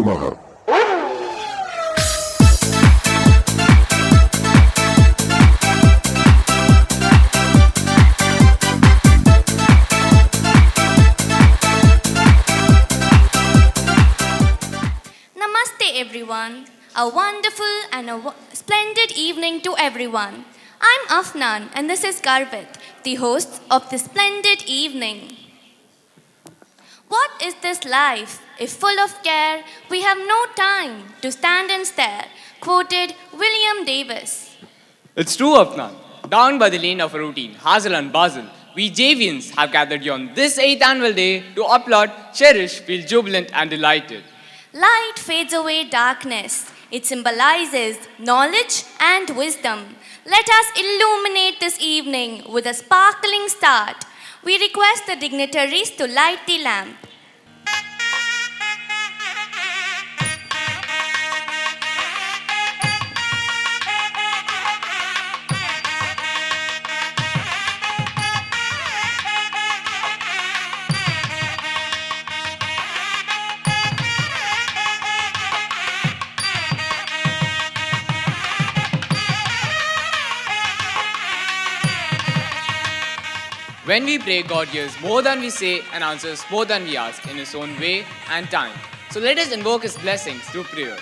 TUMHARA. Namaste everyone. A wonderful and splendid evening to everyone. I'm Afnan and this is Garvit, the host of this splendid evening. What is this life? If full of care, we have no time to stand and stare, quoted William Davis. It's true, Afnan. Down by the lane of a routine, hustle and bustle, we JVans have gathered here on this 8th annual day to applaud, cherish, feel jubilant and delighted. Light fades away darkness. It symbolizes knowledge and wisdom. Let us illuminate this evening with a sparkling start. We request the dignitaries to light the lamp. When we pray, God hears more than we say and answers more than we ask in His own way and time. So let us invoke His blessings through prayer.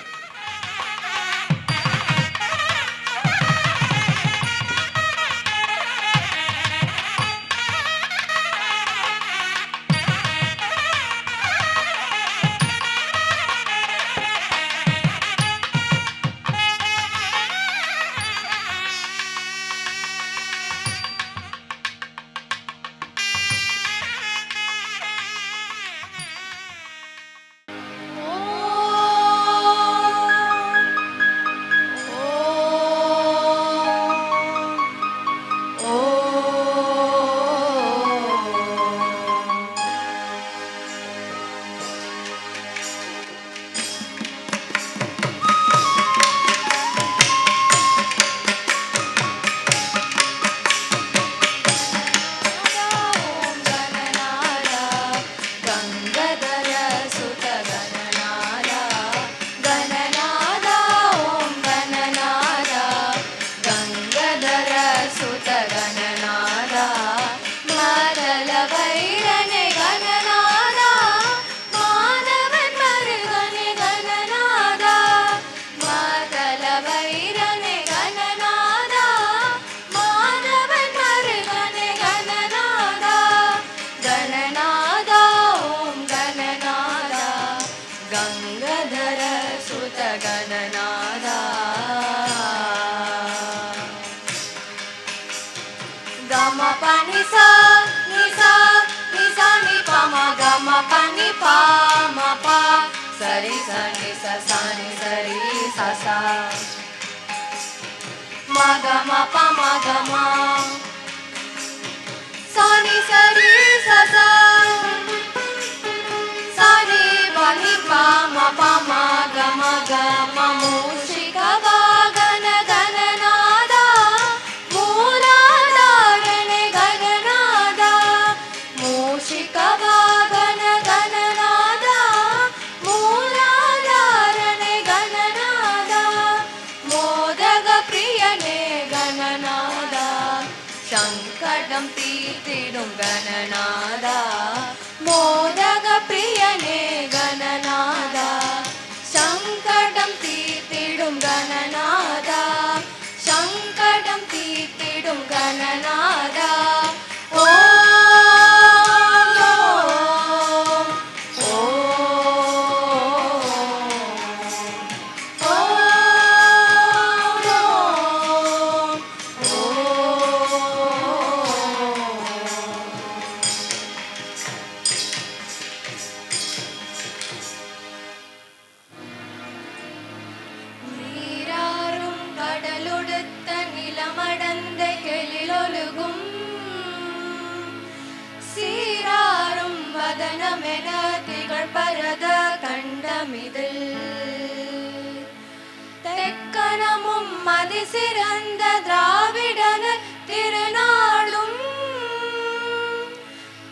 சிறந்த திராவிடன திருநாளும்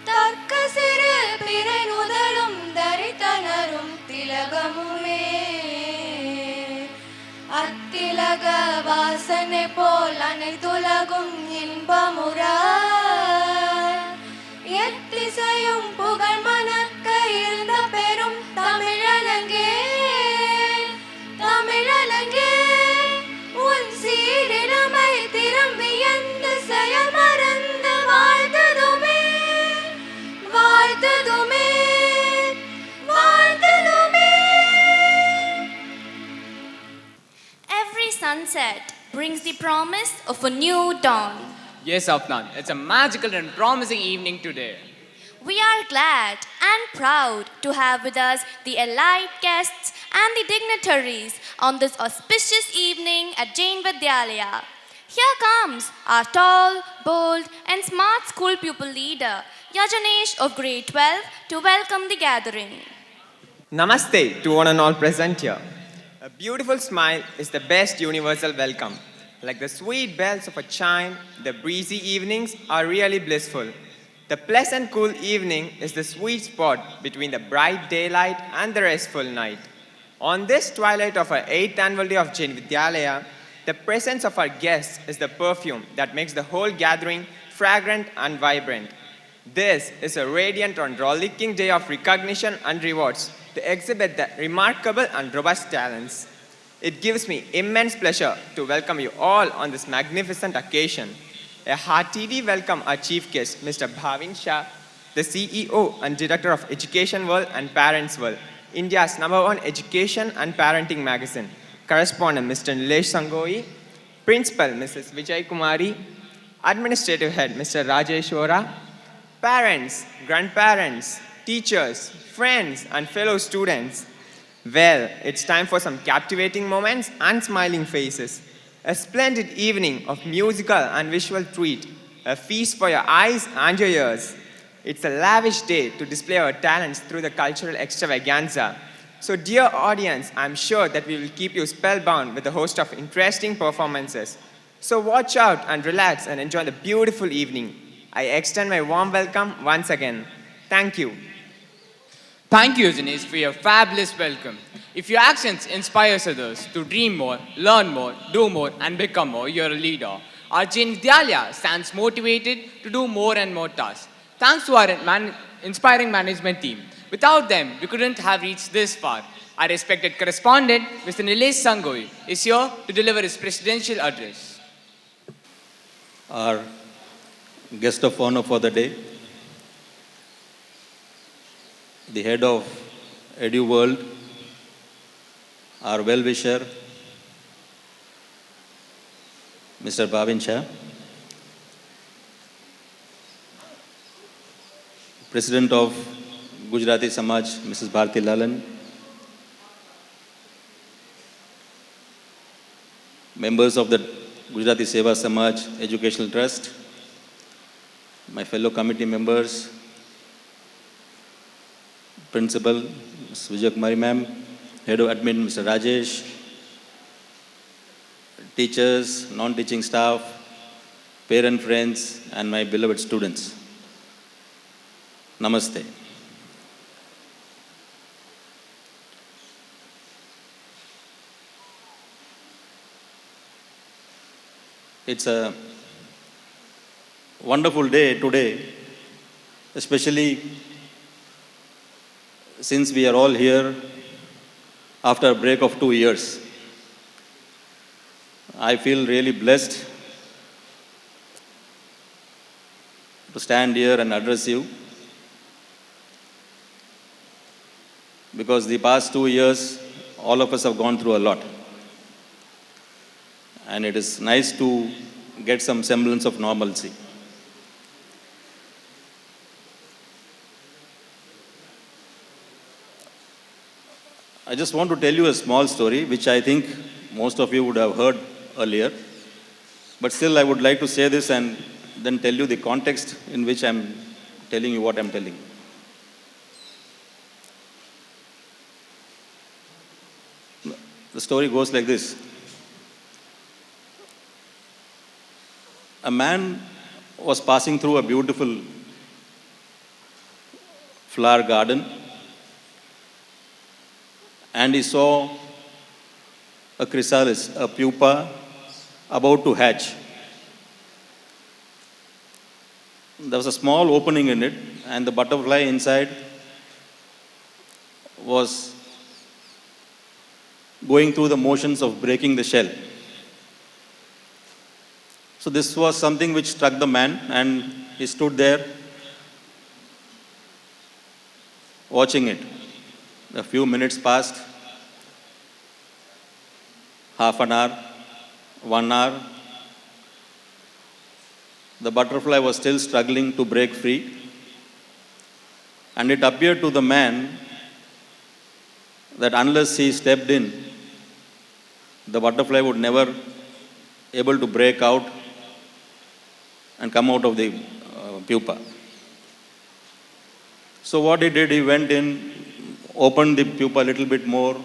தக்க சிறு பிறை முதலும் தரித்தனரும் திலகமுமே வாசனை போல் அனைத்துலகும் இன்பமுற எத்திசையும் புகழ் மணக்க இருந்த பெரும் தமிழலங்கே தமிழலங்கே உன் சீரிழமை திரும்பி எந்த செயல் மறந்து வாழ்த்ததுமே வாழ்த்ததுமே வாழ்த்ததுமே. Every sunset brings the promise of a new dawn. Yes, Afnan, it's a magical and promising evening today. We are glad and proud to have with us the elite guests and the dignitaries on this auspicious evening at Jain Vidyalaya. Here comes our tall, bold and smart school pupil leader, Yajanesh of grade 12, to welcome the gathering. Namaste to one and all present here. A beautiful smile is the best universal welcome. Like the sweet bells of a chime, the breezy evenings are really blissful. The pleasant cool evening is the sweet spot between the bright daylight and the restful night. On this twilight of our 8th annual day of Jain Vidyalaya, the presence of our guests is the perfume that makes the whole gathering fragrant and vibrant. This is a radiant and rollicking day of recognition and rewards to exhibit the remarkable and robust talents. It gives me immense pleasure to welcome you all on this magnificent occasion. A hearty welcome our chief guest, Mr. Bhavin Shah, the CEO and Director of Education World and Parents World, India's #1 education and parenting magazine, correspondent Mr. Nilesh Sangoi, Principal Mrs. Vijay Kumari, Administrative Head Mr. Rajeshwara, parents, grandparents, teachers, friends and fellow students. Well, it's time for some captivating moments and smiling faces. A splendid evening of musical and visual treat, a feast for your eyes and your ears. It's a lavish day to display our talents through the cultural extravaganza. So dear audience, I'm sure that we will keep you spellbound with a host of interesting performances. So watch out and relax and enjoy the beautiful evening. I extend my warm welcome once again. Thank you. Thank you, Janesh, for your fabulous welcome. If your actions inspire others to dream more, learn more, do more, and become more, you're a leader. Our Jain Vidyalaya stands motivated to do more and more tasks. Thanks to our inspiring management team. Without them, we couldn't have reached this far. Our respected correspondent, Mr. Nilesh Sangoi, is here to deliver his presidential address. Our guest of honor for the day, the head of Edu World, our well-wisher, Mr. Bhavin Shah, President of Gujarati Samaj, Mrs. Bharti Lalan, members of the Gujarati Seva Samaj Educational Trust, my fellow committee members, Principal, Ms. Vijay Kumari ma'am, Head of Admin, Mr. Rajesh, teachers, non-teaching staff, parent friends, and my beloved students. Namaste. It's a wonderful day today, especially since we are all here after a break of 2 years. I feel really blessed to stand here and address you, because the past 2 years, all of us have gone through a lot. And it is nice to get some semblance of normalcy. I just want to tell you a small story, which I think most of you would have heard earlier. But still, I would like to say this and then tell you the context in which I'm telling you what I'm telling. The story goes like this. A man was passing through a beautiful flower garden, and he saw a chrysalis, a pupa, about to hatch. There was a small opening in it, and the butterfly inside was going through the motions of breaking the shell. So this was something which struck the man, and he stood there watching it. A few minutes passed, half an hour, 1 hour. The butterfly was still struggling to break free, and it appeared to the man that unless he stepped in, the butterfly would never able to break out and come out of the pupa. So what he did, he went in, opened the pupa a little bit more,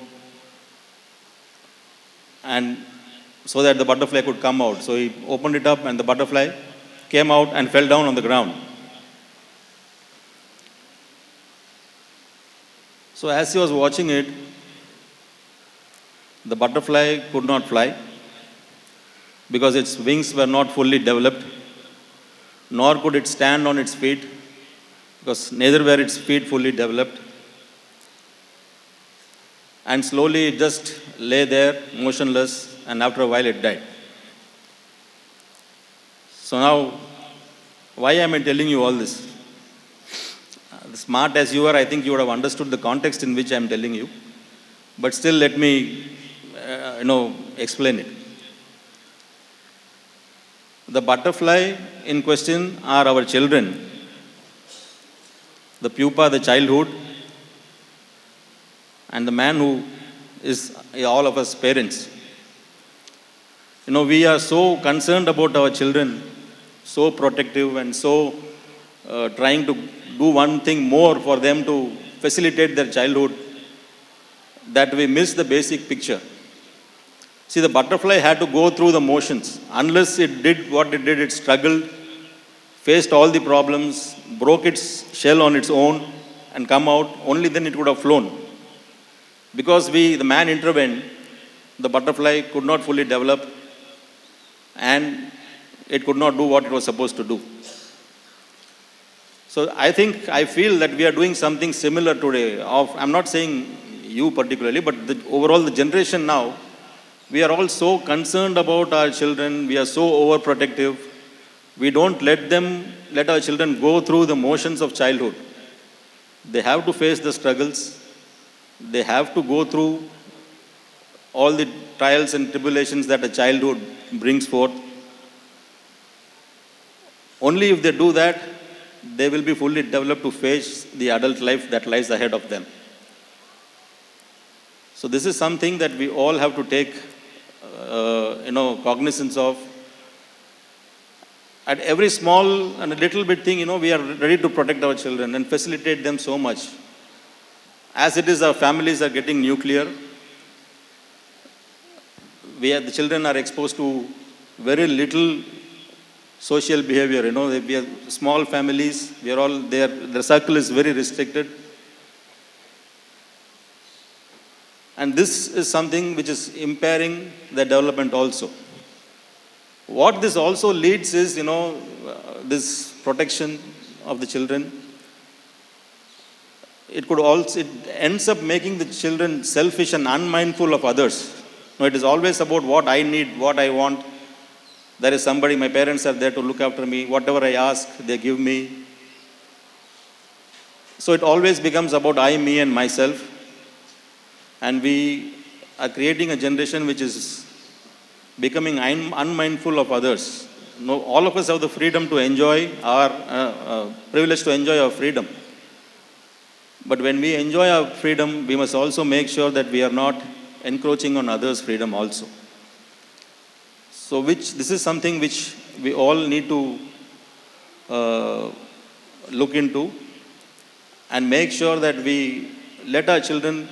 and so that the butterfly could come out. So he opened it up, and the butterfly came out and fell down on the ground. So as he was watching it, the butterfly could not fly because its wings were not fully developed, nor could it stand on its feet because neither were its feet fully developed. And slowly it just lay there motionless, and after a while it died. So now, why am I telling you all this? Smart as you are, I think you would have understood the context in which I am telling you. But still, let me, explain it. The butterfly in question are our children. The pupa, the childhood, and the man who is all of us parents. We are so concerned about our children, so protective and so trying to do one thing more for them to facilitate their childhood, that we miss the basic picture. See, the butterfly had to go through the motions. Unless it did what it did, it struggled, faced all the problems, broke its shell on its own and come out, only then it would have flown. Because the man intervened, the butterfly could not fully develop and it could not do what it was supposed to do. So I feel that we are doing something similar today. I'm not saying you particularly, but overall the generation now, we are all so concerned about our children. We are so overprotective. We don't let our children go through the motions of childhood. They have to face the struggles. They have to go through all the trials and tribulations that a childhood brings forth. Only if they do that, they will be fully developed to face the adult life that lies ahead of them. So this is something that we all have to take cognizance of. At every small and a little bit thing, we are ready to protect our children and facilitate them so much. As it is, our families are getting nuclear. The children are exposed to very little social behavior. We are small families. We are all there. The circle is very restricted. And this is something which is impairing their development also. What this also leads is, this protection of the children. It ends up making the children selfish and unmindful of others. It is always about what I need, what I want. There is somebody, my parents are there to look after me. Whatever I ask, they give me. So it always becomes about I, me and myself. And we are creating a generation which is becoming unmindful of others. All of us have the freedom to enjoy our privilege to enjoy our freedom. But when we enjoy our freedom, we must also make sure that we are not encroaching on others' freedom also. So this is something which we all need to look into and make sure that we let our children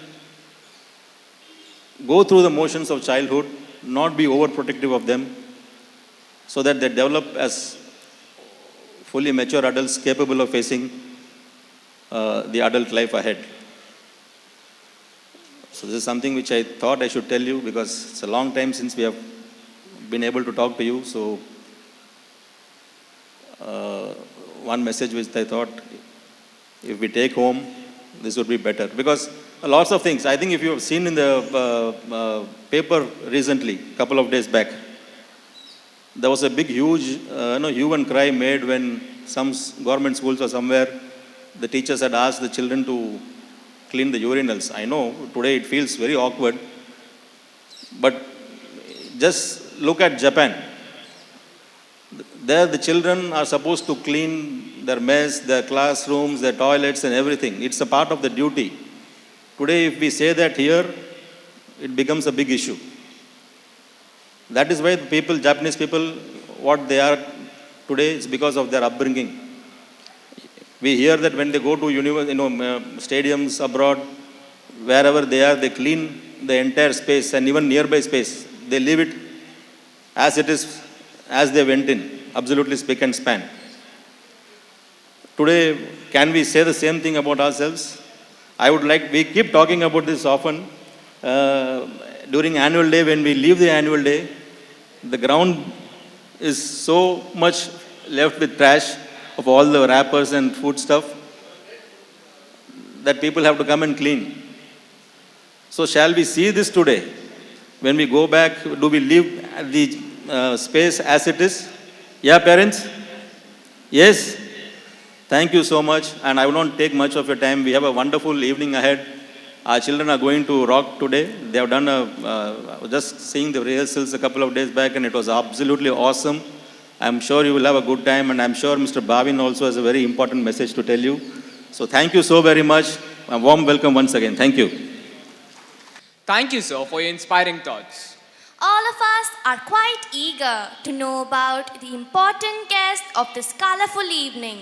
go through the motions of childhood, not be overprotective of them, so that they develop as fully mature adults capable of facing the adult life ahead. So this is something which I thought I should tell you because it's a long time since we have been able to talk to you. So, one message which I thought if we take home, this would be better. Because lots of things, I think if you have seen in the paper recently, couple of days back, there was a big, huge hue and cry made when some government schools or somewhere, the teachers had asked the children to clean the urinals. I know today it feels very awkward, but just look at Japan. There the children are supposed to clean their mess, their classrooms, their toilets and everything. It's a part of the duty. Today if we say that here, it becomes a big issue. That is why the people, Japanese people, what they are today is because of their upbringing. We hear that when they go to stadiums abroad, wherever they are, they clean the entire space and even nearby space. They leave it as it is, as they went in, absolutely spick and span. Today, can we say the same thing about ourselves? We keep talking about this often. During annual day, when we leave the annual day, the ground is so much left with trash of all the wrappers and food stuff that people have to come and clean. So shall we see this today? When we go back, do we leave the space as it is? Yeah, parents? Yes? Thank you so much, and I will not take much of your time. We have a wonderful evening ahead. Our children are going to rock today. They have done just seeing the rehearsals a couple of days back, and it was absolutely awesome. I'm sure you will have a good time, and I'm sure Mr. Bhavin also has a very important message to tell you. So thank you so very much. A warm welcome once again. Thank you. Thank you, sir, for your inspiring thoughts. All of us are quite eager to know about the important guest of this colorful evening.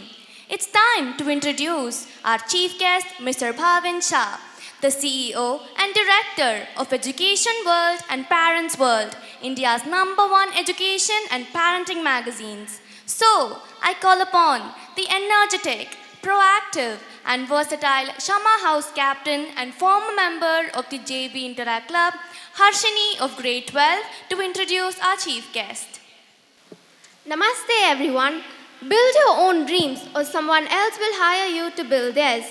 It's time to introduce our chief guest, Mr. Bhavin Shah, the CEO and Director of Education World and Parents World, India's #1 education and parenting magazines. So, I call upon the energetic, proactive and versatile Shama House Captain and former member of the JV Interact Club, Harshini of Grade 12, to introduce our chief guest. Namaste everyone. Build your own dreams or someone else will hire you to build theirs.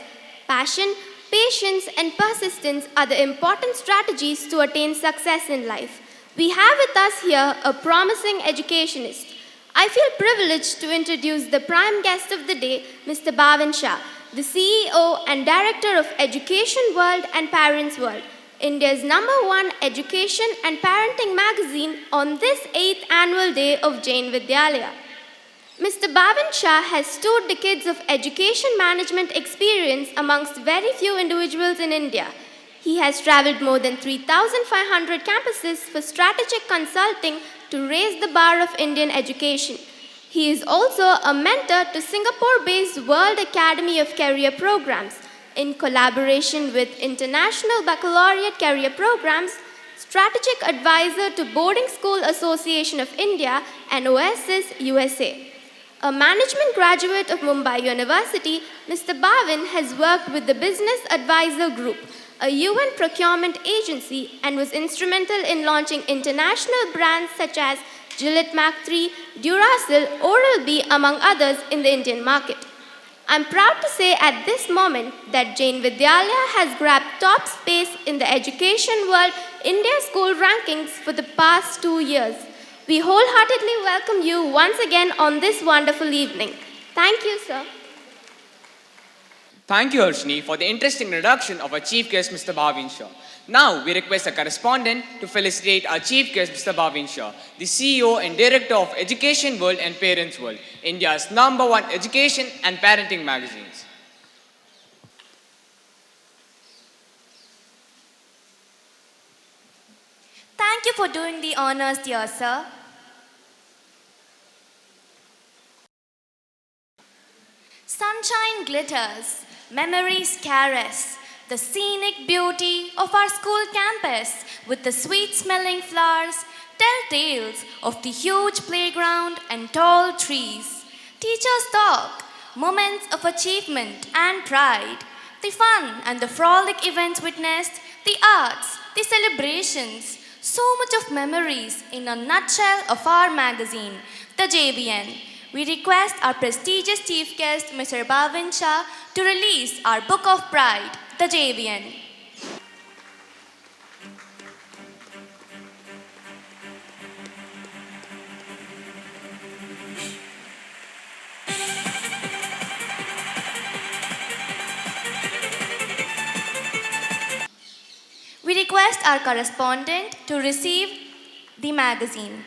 Passion, patience and persistence are the important strategies to attain success in life. We have with us here a promising educationist. I feel privileged to introduce the prime guest of the day, Mr. Bhavin Shah, the CEO and Director of Education World and Parents World, India's #1 education and parenting magazine on this 8th annual day of Jain Vidyalaya. Mr. Bhavin Shah has 2 decades of education management experience amongst very few individuals in India. He has traveled more than 3,500 campuses for strategic consulting to raise the bar of Indian education. He is also a mentor to Singapore-based World Academy of Career Programs in collaboration with International Baccalaureate Career Programs, strategic advisor to Boarding School Association of India and Oasis USA. A management graduate of Mumbai University, Mr. Bhavin has worked with the Business Advisor Group, a UN procurement agency, and was instrumental in launching international brands such as Gillette Mac 3, Duracell, Oral-B, among others in the Indian market. I'm proud to say at this moment that Jain Vidyalaya has grabbed top space in the education world India school rankings for the past 2 years. We wholeheartedly welcome you once again on this wonderful evening. Thank you, sir. Thank you, Harshini, for the interesting introduction of our chief guest, Mr. Bhavin Shah. Now, we request a correspondent to felicitate our chief guest, Mr. Bhavin Shah, the CEO and Director of Education World and Parents World, India's #1 education and parenting magazines. Thank you for doing the honors, dear sir. Sunshine glitters, memories caress, the scenic beauty of our school campus with the sweet-smelling flowers tell tales of the huge playground and tall trees. Teachers talk, moments of achievement and pride, the fun and the frolic events witnessed, the arts, the celebrations, So much of memories in a nutshell of our magazine, the JVan. We request our prestigious chief guest, Mr. Bhavin Shah, to release our book of pride, the JVan. We request our correspondent to receive the magazine.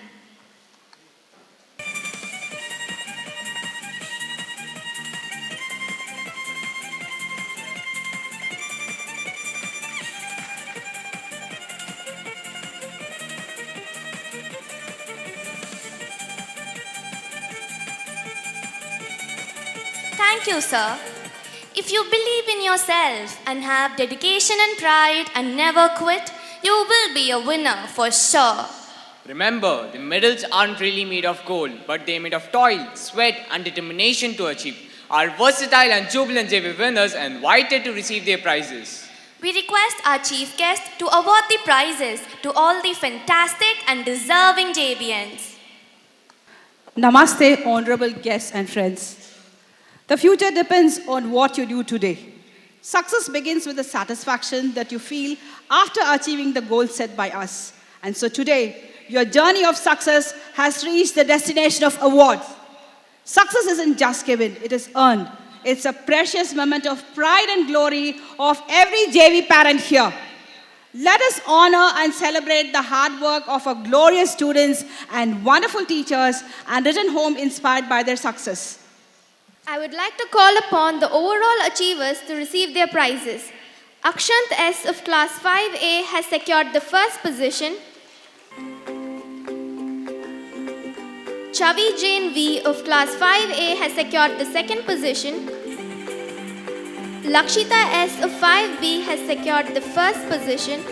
Thank you, sir. If you believe in yourself and have dedication and pride and never quit, you will be a winner for sure. Remember, the medals aren't really made of gold, but they're made of toil, sweat, and determination to achieve. Our versatile and jubilant JV winners are invited to receive their prizes. We request our chief guest to award the prizes to all the fantastic and deserving JVans. Namaste, honorable guests and friends. The future depends on what you do today. Success begins with the satisfaction that you feel after achieving the goal set by us. And so today, your journey of success has reached the destination of awards. Success isn't just given, it is earned. It's a precious moment of pride and glory of every JV parent here. Let us honor and celebrate the hard work of our glorious students and wonderful teachers and return home inspired by their success. I would like to call upon the overall achievers to receive their prizes. Akshant S of class 5A has secured the first position. Chavi Jain V of class 5A has secured the second position. Lakshita S of 5B has secured the first position.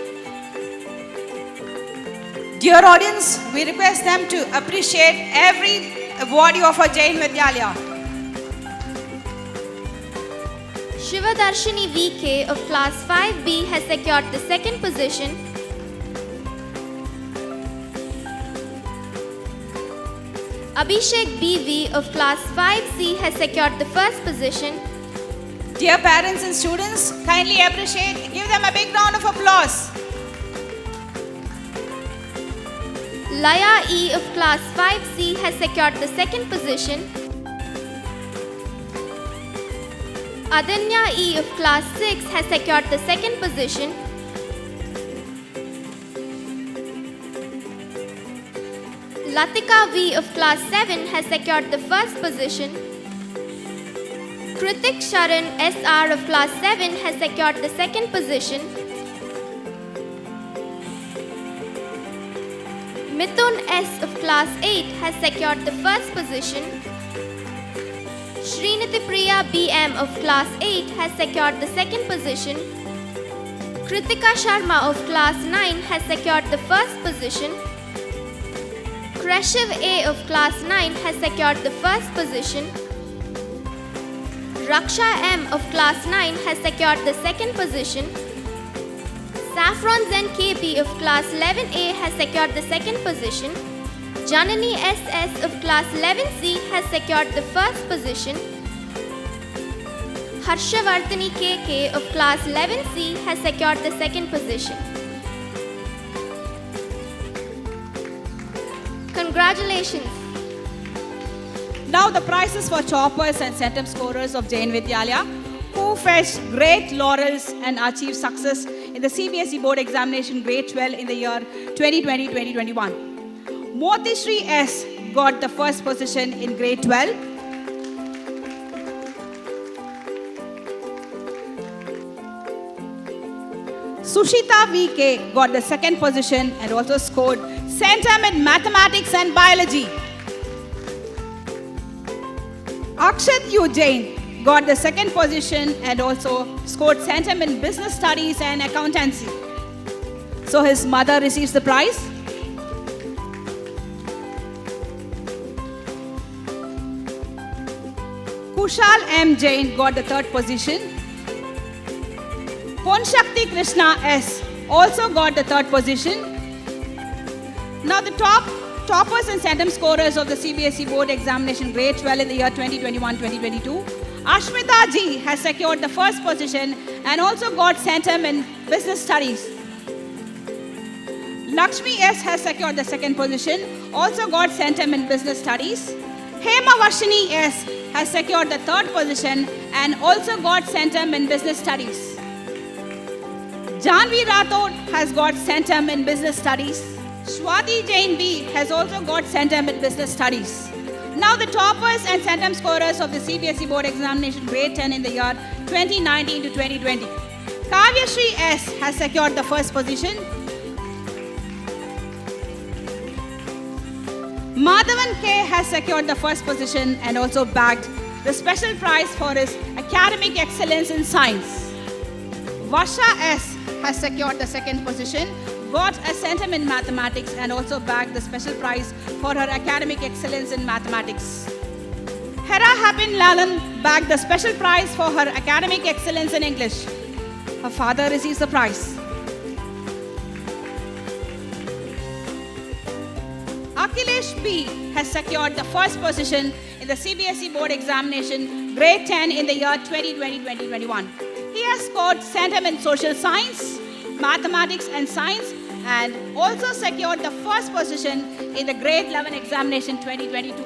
Dear audience, we request them to appreciate every awardee of our Jain Vidyalaya. Shivadarshini VK of class 5B has secured the second position. Abhishek BV of class 5C has secured the first position. Dear parents and students, kindly appreciate, give them a big round of applause. Laya E of class 5C has secured the second position. Adanya E of class 6 has secured the second position. Latika V of class 7 has secured the first position. Kritik Sharan SR of class 7 has secured the second position. Mithun S of class 8 has secured the first position. Sriniti Priya BM of class 8 has secured the second position. Kritika Sharma of class 9 has secured the first position. Krishiv A of class 9 has secured the first position. Raksha M of class 9 has secured the second position. Saffron Zen KB of class 11A has secured the second position. Janani SS of class 11C has secured the first position. Harshavardhani KK of class 11C has secured the second position. Congratulations! Now the prizes for toppers and centum scorers of Jain Vidyalaya who fetched great laurels and achieved success in the CBSE board examination grade 12 in the year 2020-2021. Moti Shri S got the first position in grade 12. Sushita VK got the second position and also scored centum in mathematics and biology. Akshat U Jain got the second position and also scored centum in business studies and accountancy. So his mother receives the prize. Kushal M. Jain got the third position. Ponshakti Krishna S. also got the third position. Now the toppers and centum scorers of the CBSE board examination grade 12 in the year 2021-2022. Ashmita Ji has secured the first position and also got centum in business studies. Lakshmi S has secured the second position, also got centum in business studies. Hema Varshini S has secured the third position and also got centum in business studies. Janvi Rathod has got centum in business studies. Swati Jain B has also got centum in business studies. Now the toppers and centum scorers of the CBSE board examination grade 10 in the year 2019 to 2020. Kavya Shri S has secured the first position. Madhavan K has secured the first position and also bagged the special prize for his academic excellence in science. Varsha S has secured the second position, got a centum in mathematics and also bagged the special prize for her academic excellence in mathematics. Hera Hapin Lalan bagged the special prize for her academic excellence in English. Her father receives the prize. Akhilesh B has secured the first position in the CBSE board examination grade 10 in the year 2020-2021. He has scored centum in social science, mathematics and science and also secured the first position in the grade 11 examination 2022.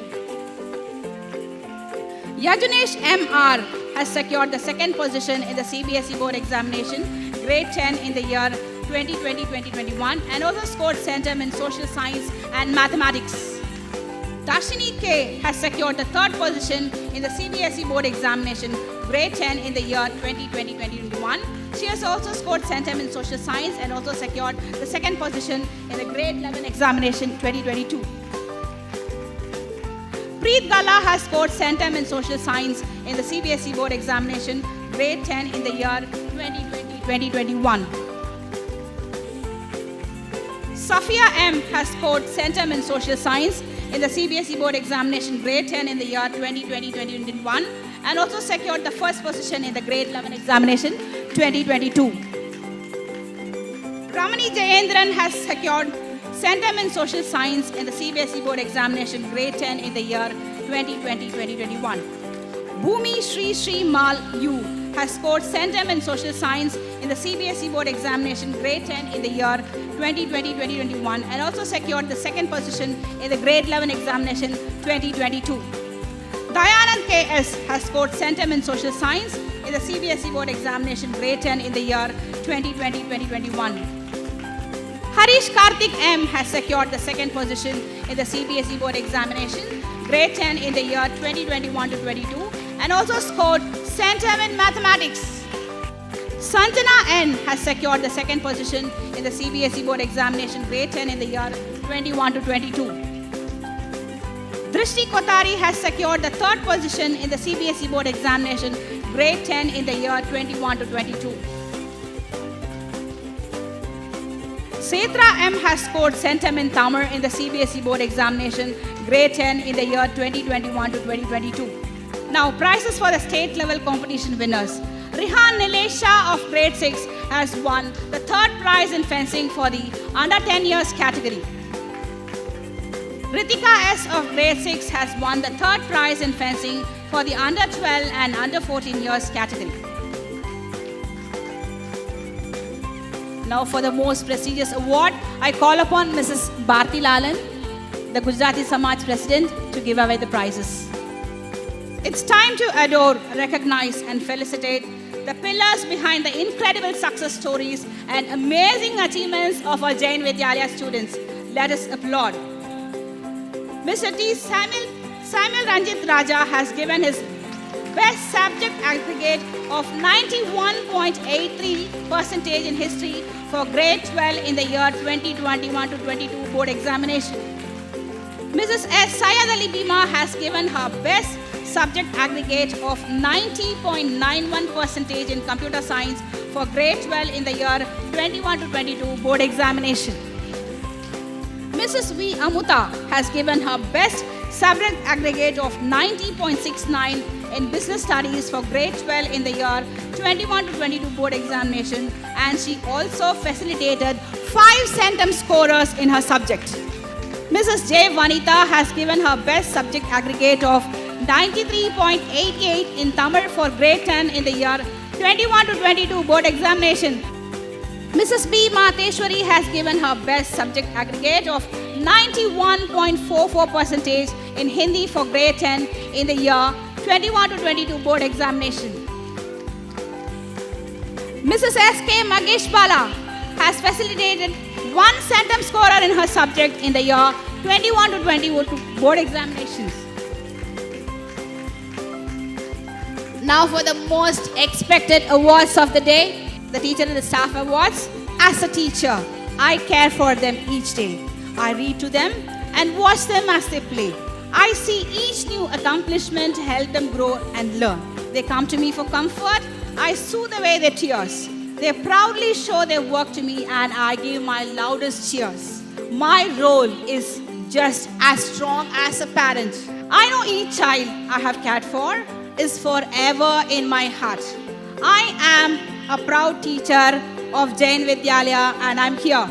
Yajunesh MR has secured the second position in the CBSE board examination grade 10 in the year 2020-2021 and also scored centum in social science and mathematics. Darshini K has secured the third position in the CBSE board examination grade 10 in the year 2020-2021. She has also scored centum in social science and also secured the second position in the grade 11 examination 2022. Preet Gala has scored centum in social science in the CBSE board examination grade 10 in the year 2020-2021. Safia M has scored centum in social science in the CBSE board examination grade 10 in the year 2020-2021 and also secured the first position in the grade 11 examination 2022. Ramani Jayendran has secured centum in social science in the CBSE board examination grade 10 in the year 2020-2021. Bhumi Sri Mal U has scored centum in social science in the CBSE board examination grade 10 in the year 2020-2021 and also secured the second position in the grade 11 examination 2022. Dayanand KS has scored centum in social science in the CBSE board examination grade 10 in the year 2020-2021. Harish Karthik M has secured the second position in the CBSE board examination grade 10 in the year 2021-22 and also scored centum in mathematics. Sanjana N has secured the second position in the CBSE board examination grade 10 in the year 21-22. Drishti Kotari has secured the third position in the CBSE board examination grade 10 in the year 21-22. Setra M has scored centum in Tamil in the CBSE board examination grade 10 in the year 2021-2022. Now, prizes for the state level competition winners. Rihan Nilesha of grade 6 has won the third prize in fencing for the under 10 years category. Ritika S of grade 6 has won the third prize in fencing for the under 12 and under 14 years category. Now for the most prestigious award, I call upon Mrs. Bharti Lalan, the Gujarati Samaj President, to give away the prizes. It's time to adore, recognize and felicitate the pillars behind the incredible success stories and amazing achievements of our Jain Vidyalaya students. Let us applaud. Mr. T. Samuel Ranjit Raja has given his best subject aggregate of 91.83% in history for grade 12 in the year 2021-22 board examination. Mrs. S. Syed Ali Bima has given her best subject aggregate of 90.91% in computer science for grade 12 in the year 21-22 board examination. Mrs. V. Amuta has given her best subject aggregate of 90.69 in business studies for grade 12 in the year 21-22 board examination, and she also facilitated 5 centum scorers in her subject. Mrs. J. Vanitha has given her best subject aggregate of 93.88 in Tamil for grade 10 in the year 21 to 22 board examination. Mrs. B. Mateshwari has given her best subject aggregate of 91.44% in Hindi for grade 10 in the year 21 to 22 board examination. Mrs. S.K. Magesh Bala has facilitated one centum scorer in her subject in the year 21 to 22 board examinations. Now for the most expected awards of the day, the Teacher and the Staff Awards. As a teacher, I care for them each day. I read to them and watch them as they play. I see each new accomplishment help them grow and learn. They come to me for comfort. I soothe away their tears. They proudly show their work to me and I give my loudest cheers. My role is just as strong as a parent. I know each child I have cared for is forever in my heart. I am a proud teacher of Jain Vidyalaya and I'm here.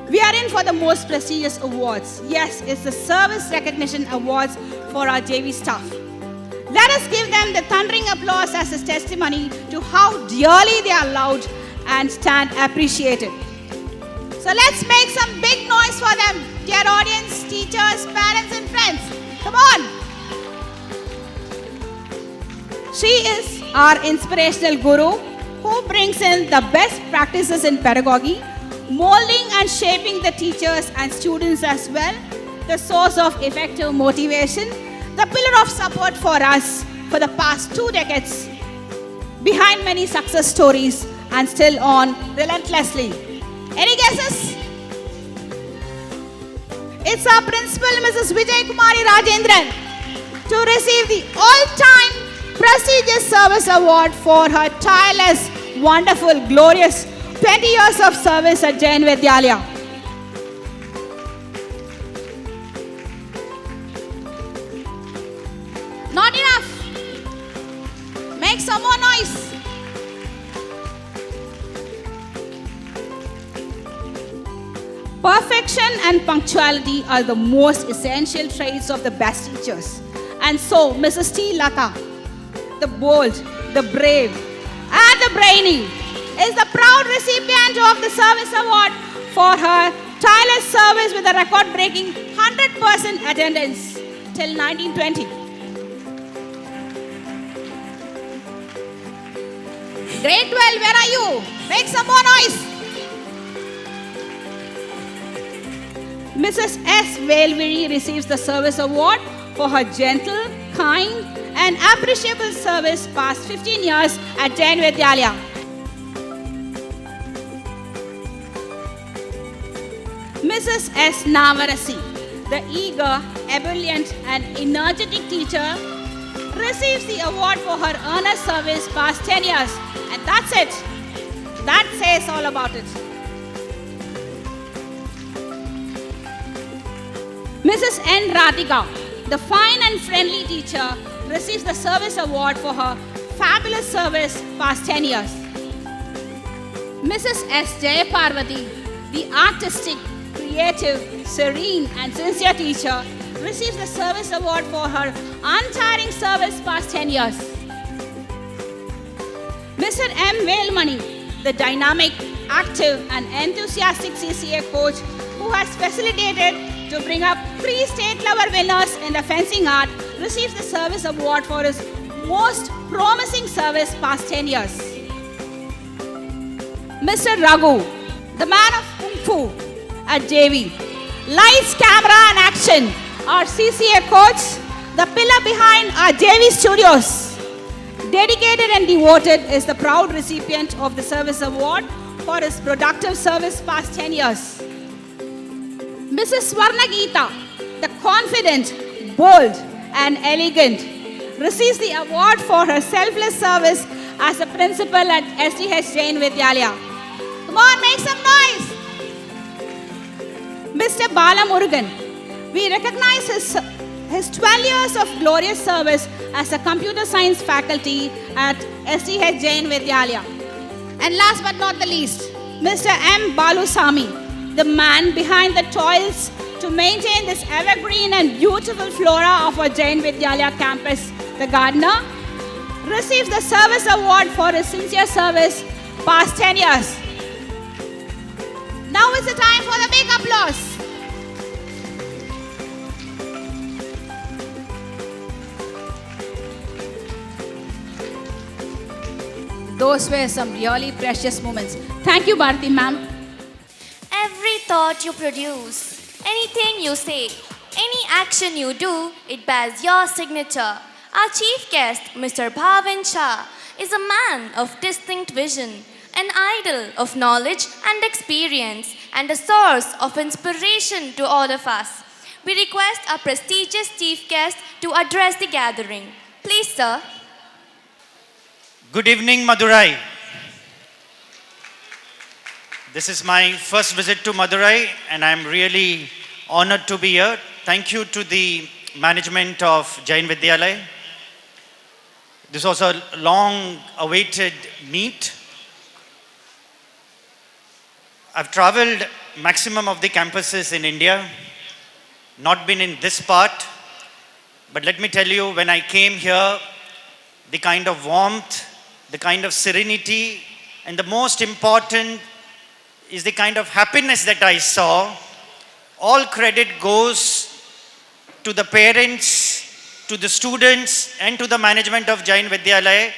We are in for the most prestigious awards. Yes, it's the Service Recognition Awards for our JV staff. Let us give them the thundering applause as a testimony to how dearly they are loved and stand appreciated. So let's make some big noise for them, dear audience, teachers, parents and friends. Come on! She is our inspirational guru who brings in the best practices in pedagogy, molding and shaping the teachers and students as well, the source of effective motivation, the pillar of support for us for the past 2 decades, behind many success stories and still on relentlessly. Any guesses? It's our principal, Mrs. Vijay Kumari Rajendran, to receive the all-time prestigious service award for her tireless, wonderful, glorious 20 years of service at Jain Vidyalaya. Not enough. Make some more noise. Perfection and punctuality are the most essential traits of the best teachers. And so, Mrs. T. Lata, the bold, the brave, and the brainy, is the proud recipient of the Service Award for her tireless service with a record-breaking 100% attendance till 1920. Grade 12, where are you? Make some more noise. Mrs. S. Velviri receives the Service Award for her gentle, kind, and appreciable service past 15 years at Jain Vidyalaya. Mrs. S. Navarasi, the eager, ebullient, and energetic teacher, receives the award for her earnest service past 10 years. And that's it. That says all about it. Mrs. N. Radhika, the fine and friendly teacher, receives the Service Award for her fabulous service past 10 years. Mrs. S. Jayaparvati, the artistic, creative, serene and sincere teacher, receives the Service Award for her untiring service past 10 years. Mr. M. Velmani, the dynamic, active and enthusiastic CCA coach who has facilitated to bring up 3 state-level winners in the fencing art, receives the Service Award for his most promising service past 10 years. Mr. Raghu, the man of Kung Fu at JV, lights, camera and action, our CCA coach, the pillar behind our JV studios. Dedicated and devoted is the proud recipient of the Service Award for his productive service past 10 years. Mrs. Swarna Geeta, the confident, bold and elegant, receives the award for her selfless service as a principal at SDH Jain Vidyalaya. Come on, make some noise. Mr. Bala Murugan, we recognize his 12 years of glorious service as a computer science faculty at SDH Jain Vidyalaya. And last but not the least, Mr. M. Balusamy, the man behind the toils to maintain this evergreen and beautiful flora of our Jain Vidyalaya campus, the gardener, receives the Service Award for his sincere service past 10 years. Now is the time for the big applause. Those were some really precious moments. Thank you, Bharati ma'am. Every thought you produce, anything you say, any action you do, it bears your signature. Our chief guest, Mr. Bhavin Shah, is a man of distinct vision, an idol of knowledge and experience, and a source of inspiration to all of us. We request our prestigious chief guest to address the gathering. Please, sir. Good evening, Madurai. This is my first visit to Madurai, and I'm really honored to be here. Thank you to the management of Jain Vidyalaya. This was a long-awaited meet. I've traveled maximum of the campuses in India, not been in this part, but let me tell you, when I came here, the kind of warmth, the kind of serenity, and the most important is the kind of happiness that I saw. All credit goes to the parents, to the students, and to the management of Jain Vidyalaya,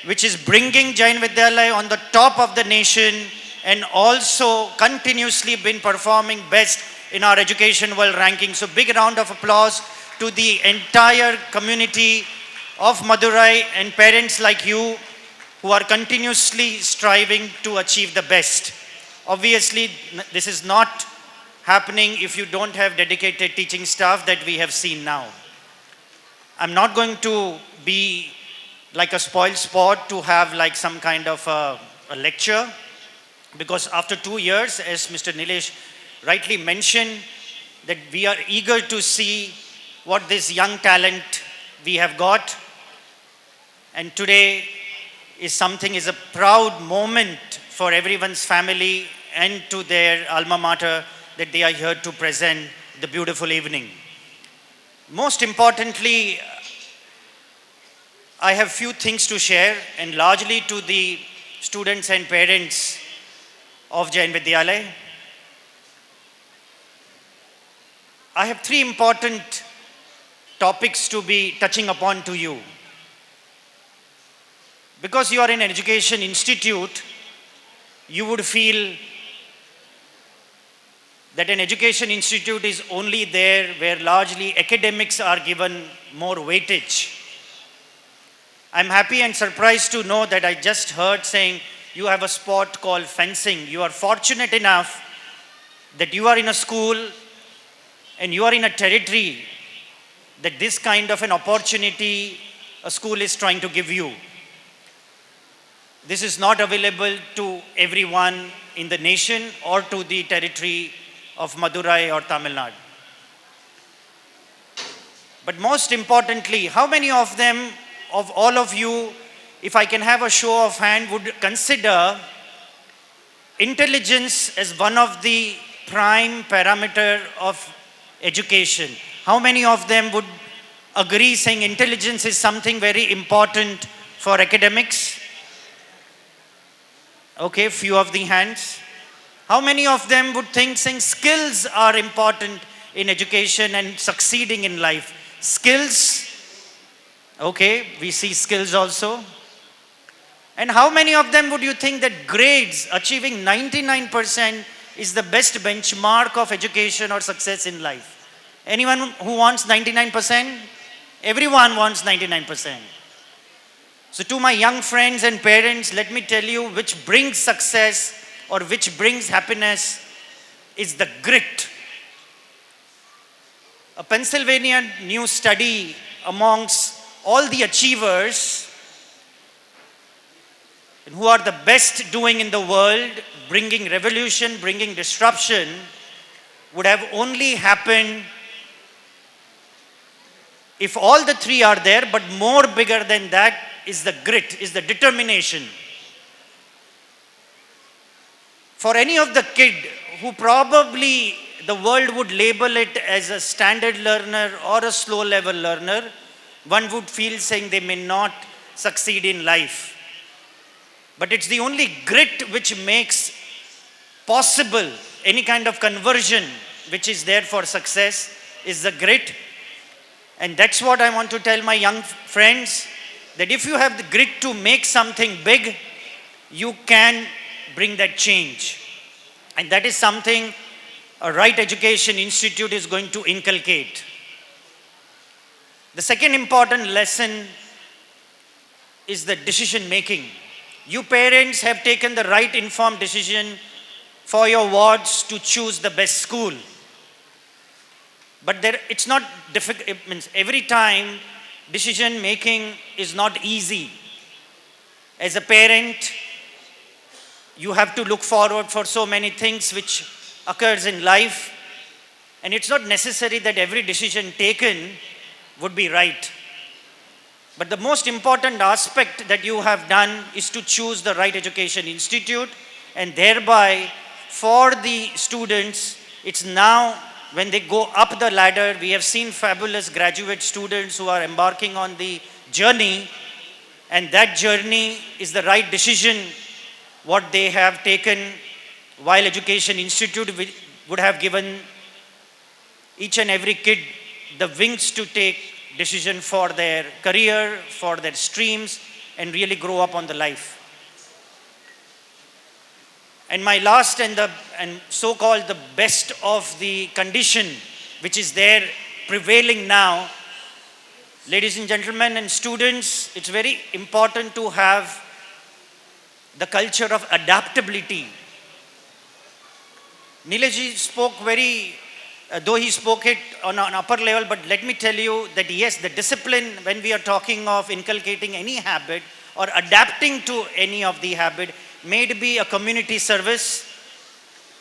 which is bringing Jain Vidyalaya on the top of the nation and also continuously been performing best in our education world ranking. So big round of applause to the entire community of Madurai and parents like you who are continuously striving to achieve the best. Obviously, this is not happening if you don't have dedicated teaching staff that we have seen now. I'm not going to be like a spoiled sport to have like some kind of a lecture, because after 2 years, as Mr. Nilesh rightly mentioned, that we are eager to see what this young talent we have got. And today is a proud moment for everyone's family and to their alma mater that they are here to present the beautiful evening. Most importantly, I have few things to share, and largely to the students and parents of Jain Vidyalaya. I have 3 important topics to be touching upon to you. Because you are in an education institute, you would feel that an education institute is only there where largely academics are given more weightage. I'm happy and surprised to know that I just heard saying you have a sport called fencing. You are fortunate enough that you are in a school and you are in a territory that this kind of an opportunity a school is trying to give you. This is not available to everyone in the nation or to the territory of Madurai or Tamilnadu. But most importantly, how many of them, of all of you, if I can have a show of hand, would consider intelligence as one of the prime parameter of education? How many of them would agree saying intelligence is something very important for academics? Okay, few of the hands. How many of them would think saying skills are important in education and succeeding in life? Skills. Okay, we see skills also. And how many of them would you think that grades, achieving 99% is the best benchmark of education or success in life? Anyone who wants 99%? Everyone wants 99%. So to my young friends and parents, let me tell you which brings success or which brings happiness is the grit. A Pennsylvania new study amongst all the achievers who are the best doing in the world, bringing revolution, bringing disruption, would have only happened if all the 3 are there, but more bigger than that is the grit, is the determination. For any of the kid who probably the world would label it as a standard learner or a slow level learner, one would feel saying they may not succeed in life. But it's the only grit which makes possible any kind of conversion which is there for success is the grit. And that's what I want to tell my young friends, that if you have the grit to make something big, you can bring that change. And that is something a Right Education Institute is going to inculcate. The second important lesson is the decision making. You parents have taken the right informed decision for your wards to choose the best school. But it's not difficult. It means every time decision making is not easy. As a parent, you have to look forward for so many things which occurs in life, and it's not necessary that every decision taken would be right. But the most important aspect that you have done is to choose the Right Education Institute, and thereby for the students, it's now when they go up the ladder, we have seen fabulous graduate students who are embarking on the journey, and that journey is the right decision what they have taken, while Education Institute would have given each and every kid the wings to take decision for their career, for their streams, and really grow up on the life. And my last and so-called the best of the condition which is there prevailing now, ladies and gentlemen and students, it's very important to have the culture of adaptability. Nilesh spoke though he spoke it on an upper level, but let me tell you that yes, the discipline, when we are talking of inculcating any habit or adapting to any of the habit, may it be a community service,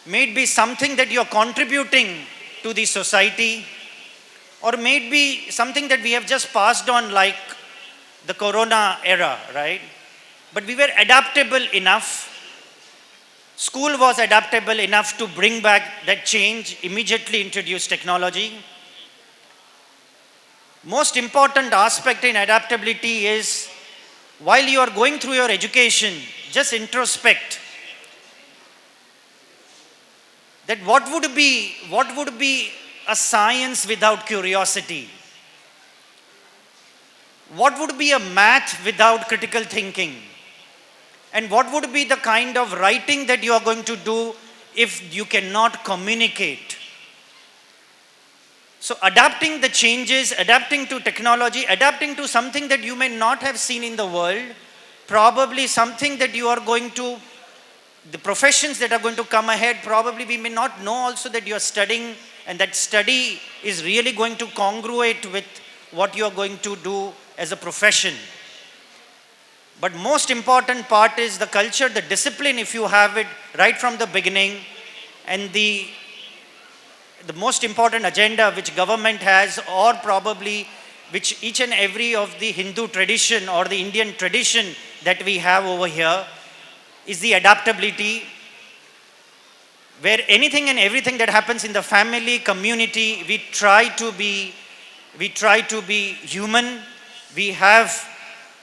may it be something that you are contributing to the society, or may it be something that we have just passed on like the corona era, right? But we were adaptable enough. School was adaptable enough to bring back that change, immediately introduce technology. Most important aspect in adaptability is, while you are going through your education, just introspect that what would be a science without curiosity? What would be a math without critical thinking? And what would be the kind of writing that you are going to do if you cannot communicate? So adapting the changes, adapting to technology, adapting to something that you may not have seen in the world, probably something that you are going to, the professions that are going to come ahead, probably we may not know also that you are studying, and that study is really going to congruate with what you are going to do as a profession. But most important part is the culture, the discipline, if you have it right from the beginning, and the most important agenda which government has, or probably which each and every of the Hindu tradition or the Indian tradition that we have over here, is the adaptability, where anything and everything that happens in the family, community, we try to be human. We have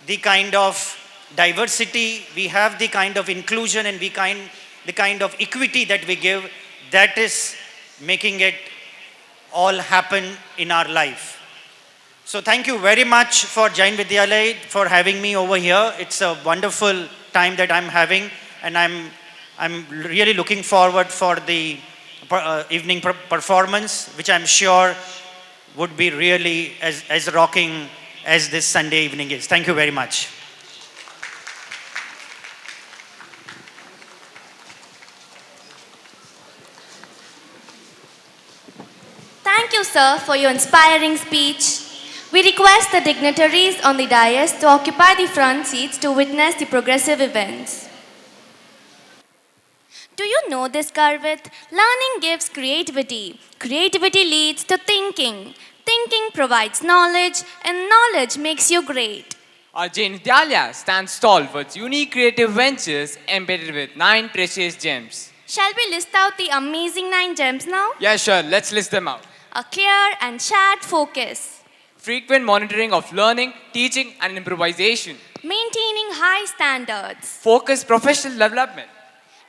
the kind of diversity, we have the kind of inclusion, and the kind of equity that we give, that is making it all happen in our life. So thank you very much for Jain Vidyalaya for having me over here. It's a wonderful time that I'm having, and I'm really looking forward for the evening performance, which I'm sure would be really as rocking as this Sunday evening is. Thank you very much. Thank you, sir, for your inspiring speech. We request the dignitaries on the dais to occupy the front seats to witness the progressive events. Do you know this, Garvit? Learning gives creativity. Creativity leads to thinking. Thinking provides knowledge, and knowledge makes you great. Our Jain Vidyalaya stands tall for its unique creative ventures embedded with 9 precious gems. Shall we list out the amazing 9 gems now? Yeah, sure, let's list them out. A clear and shared focus. Frequent monitoring of learning, teaching, and improvisation. Maintaining high standards. Focused professional development.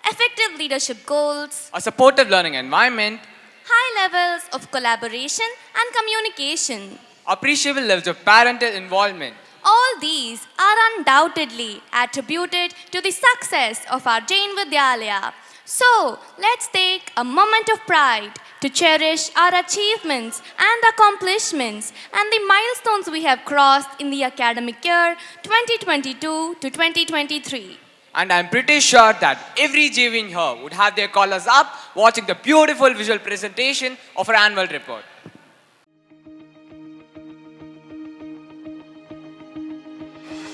Effective leadership goals. A supportive learning environment. High levels of collaboration and communication. Appreciable levels of parental involvement. All these are undoubtedly attributed to the success of our Jain Vidyalaya. So, let's take a moment of pride to cherish our achievements and accomplishments and the milestones we have crossed in the academic year 2022 to 2023. And I'm pretty sure that every JVan here would have their collars up watching the beautiful visual presentation of our annual report.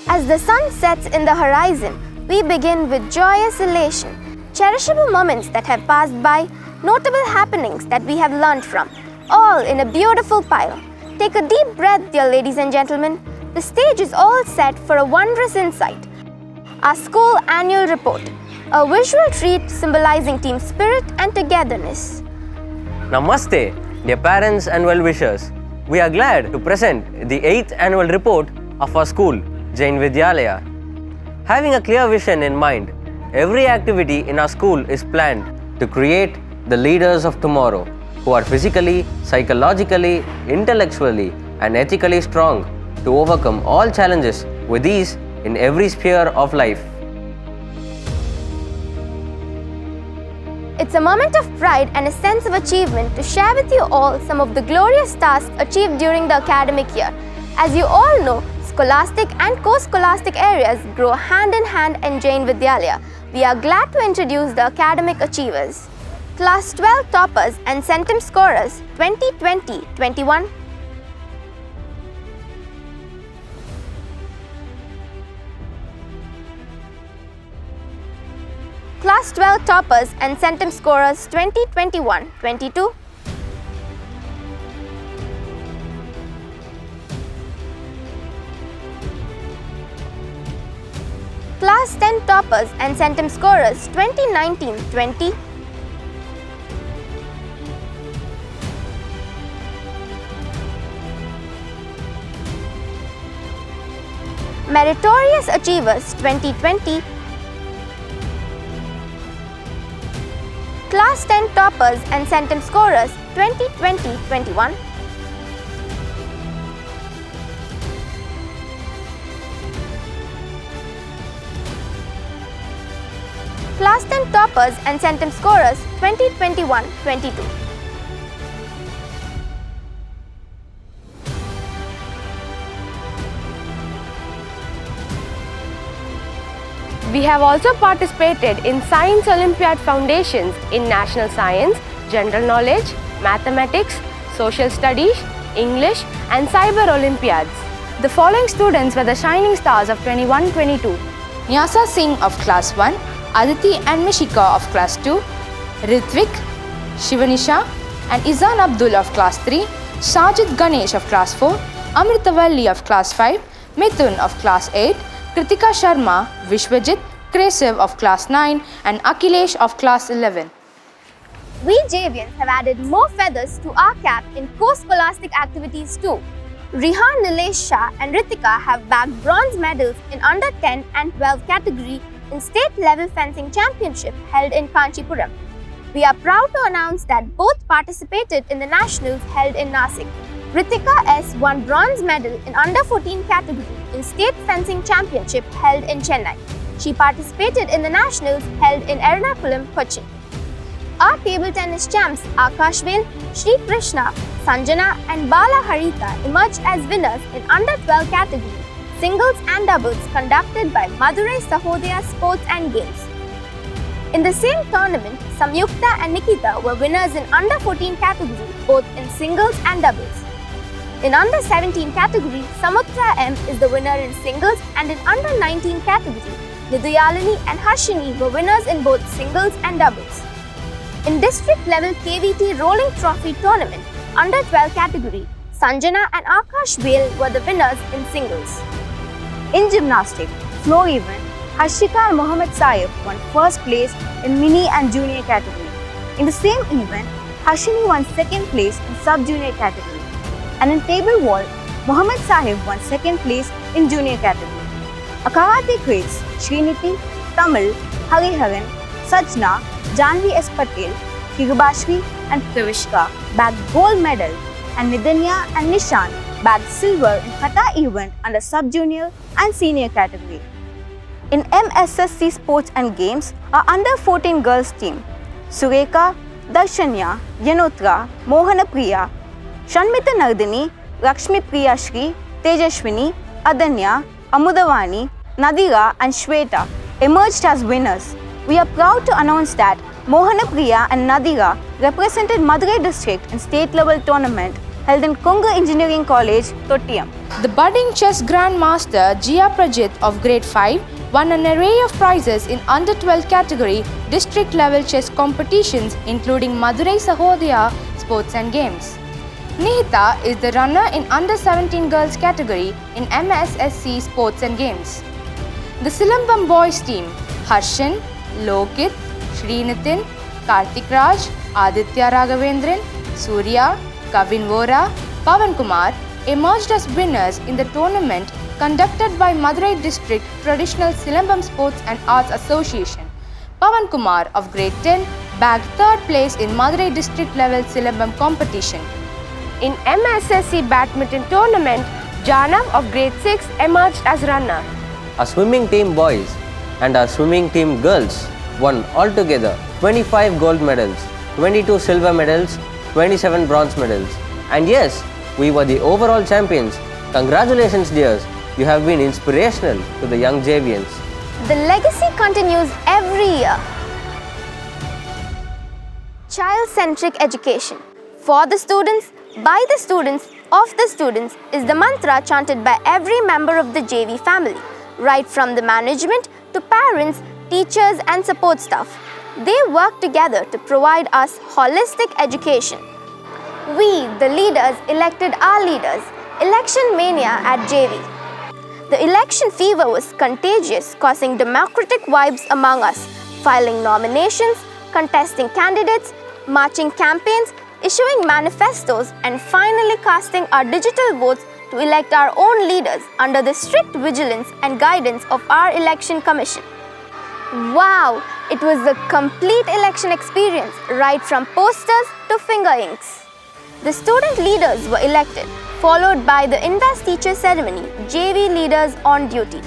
As the sun sets in the horizon, we begin with joyous elation, cherishable moments that have passed by, notable happenings that we have learned from, all in a beautiful pile. Take a deep breath, dear ladies and gentlemen. The stage is all set for a wondrous insight. Our school annual report, a visual treat symbolizing team spirit and togetherness. Namaste, dear parents and well-wishers. We are glad to present the 8th annual report of our school, Jain Vidyalaya. Having a clear vision in mind, every activity in our school is planned to create the leaders of tomorrow who are physically, psychologically, intellectually, and ethically strong to overcome all challenges with ease in every sphere of life. It's a moment of pride and a sense of achievement to share with you all some of the glorious tasks achieved during the academic year. As you all know, scholastic and co-scholastic areas grow hand in hand in Jain Vidyalaya. We are glad to introduce the academic achievers. Class 12 toppers and centum scorers 2020-21. Class 12 toppers and centum scorers 2021-22. Class 10 toppers and centum scorers 2019-20. Meritorious Achievers 2020. Class 10 toppers and centum scorers 2020-21. Class 10 toppers and centum scorers 2021-22. We have also participated in Science Olympiad Foundations in National Science, General Knowledge, Mathematics, Social Studies, English and Cyber Olympiads. The following students were the shining stars of 21-22. Nyasa Singh of Class 1, Aditi and Mishika of Class 2, Rithvik, Shivanisha and Izan Abdul of Class 3, Sajid Ganesh of Class 4, Amritavalli of Class 5, Mithun of Class 8, Kritika Sharma, Vishwajit, Kresiv of Class 9 and Akhilesh of Class 11. We JVans have added more feathers to our cap in co-scholastic activities too. Rihan, Nilesh Shah and Ritika have bagged bronze medals in under 10 and 12 category in state level fencing championship held in Kanchipuram. We are proud to announce that both participated in the nationals held in Nasik. Ritika S won bronze medal in under 14 category in state fencing championship held in Chennai. She participated in the nationals held in Ernakulam, Cochin. Our table tennis champs Akash Vel, Shri Krishna, Sanjana and Bala Harita emerged as winners in under 12 category, singles and doubles conducted by Madurai Sahodaya Sports and Games. In the same tournament, Samyukta and Nikita were winners in under 14 category, both in singles and doubles. In under 17 category, Samutra M is the winner in singles, and in under 19 category, Niduyalini and Harshini were winners in both singles and doubles. In district level KVT Rolling Trophy tournament, under 12 category, Sanjana and Akash Vel were the winners in singles. In gymnastics, flow event, Harshika and Mohammed Saif won first place in mini and junior category. In the same event, Harshini won second place in sub-junior category. And in table wall, Mohammed Sahib won second place in junior category. A karate grades Sriniti, Tamil, Hariharan, Sajna, Janvi S. Patel, Kirubashri and Pravishka bagged gold medal, and Nidanya and Nishan bagged silver in kata event under sub-junior and senior category. In MSSC Sports and Games, our under-14 girls team, Sureka, Darshanya, Yanotra, Mohana Priya, Shanmita Nardini, Lakshmi Priya Shri, Tejashwini, Adanya, Amudavani, Nadira and Shweta emerged as winners. We are proud to announce that Mohana Priya and Nadira represented Madurai district in state level tournament held in Konga Engineering College, Tottiyam. The budding chess grandmaster Jia Prajit of grade 5 won an array of prizes in under 12 category district level chess competitions including Madurai Sahodaya Sports and Games. Nihita is the runner in under 17 girls category in MSSC Sports and Games. The Silambam boys team Harshan, Lokit, Srinitin, Kartik Raj, Aditya Raghavendran, Surya, Kavin Vora, Pavan Kumar emerged as winners in the tournament conducted by Madurai District Traditional Silambam Sports and Arts Association. Pavan Kumar of grade 10 bagged third place in Madurai District level Silambam competition. In MSSC badminton tournament, Janav of grade 6 emerged as runner. Our swimming team boys and our swimming team girls won altogether 25 gold medals, 22 silver medals, 27 bronze medals. And yes, we were the overall champions. Congratulations dears, you have been inspirational to the young JVans. The legacy continues every year. Child-centric education. For the students, by the students, of the students is the mantra chanted by every member of the JV family, right from the management to parents, teachers and support staff. They work together to provide us holistic education. We, the leaders, elected our leaders. Election mania at JV. The election fever was contagious, causing democratic vibes among us, filing nominations, contesting candidates, marching campaigns, issuing manifestos, and finally casting our digital votes to elect our own leaders under the strict vigilance and guidance of our election commission. Wow! It was a complete election experience, right from posters to finger inks. The student leaders were elected, followed by the Invest Teacher Ceremony, JV leaders on duty.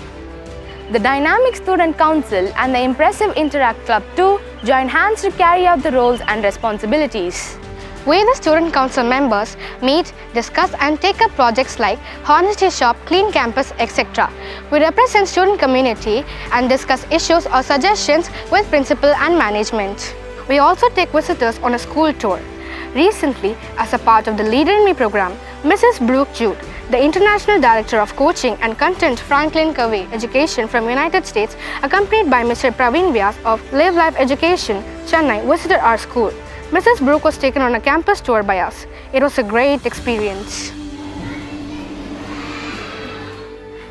The dynamic student council and the impressive Interact Club too joined hands to carry out the roles and responsibilities. We, the student council members, meet, discuss and take up projects like Honesty Shop, Clean Campus, etc. We represent student community and discuss issues or suggestions with principal and management. We also take visitors on a school tour. Recently, as a part of the Leader in Me program, Mrs. Brooke Jude, the International Director of Coaching and Content Franklin Covey Education from United States, accompanied by Mr. Praveen Vyas of Live Life Education, Chennai, visited our school. Mrs. Brooke was taken on a campus tour by us. It was a great experience.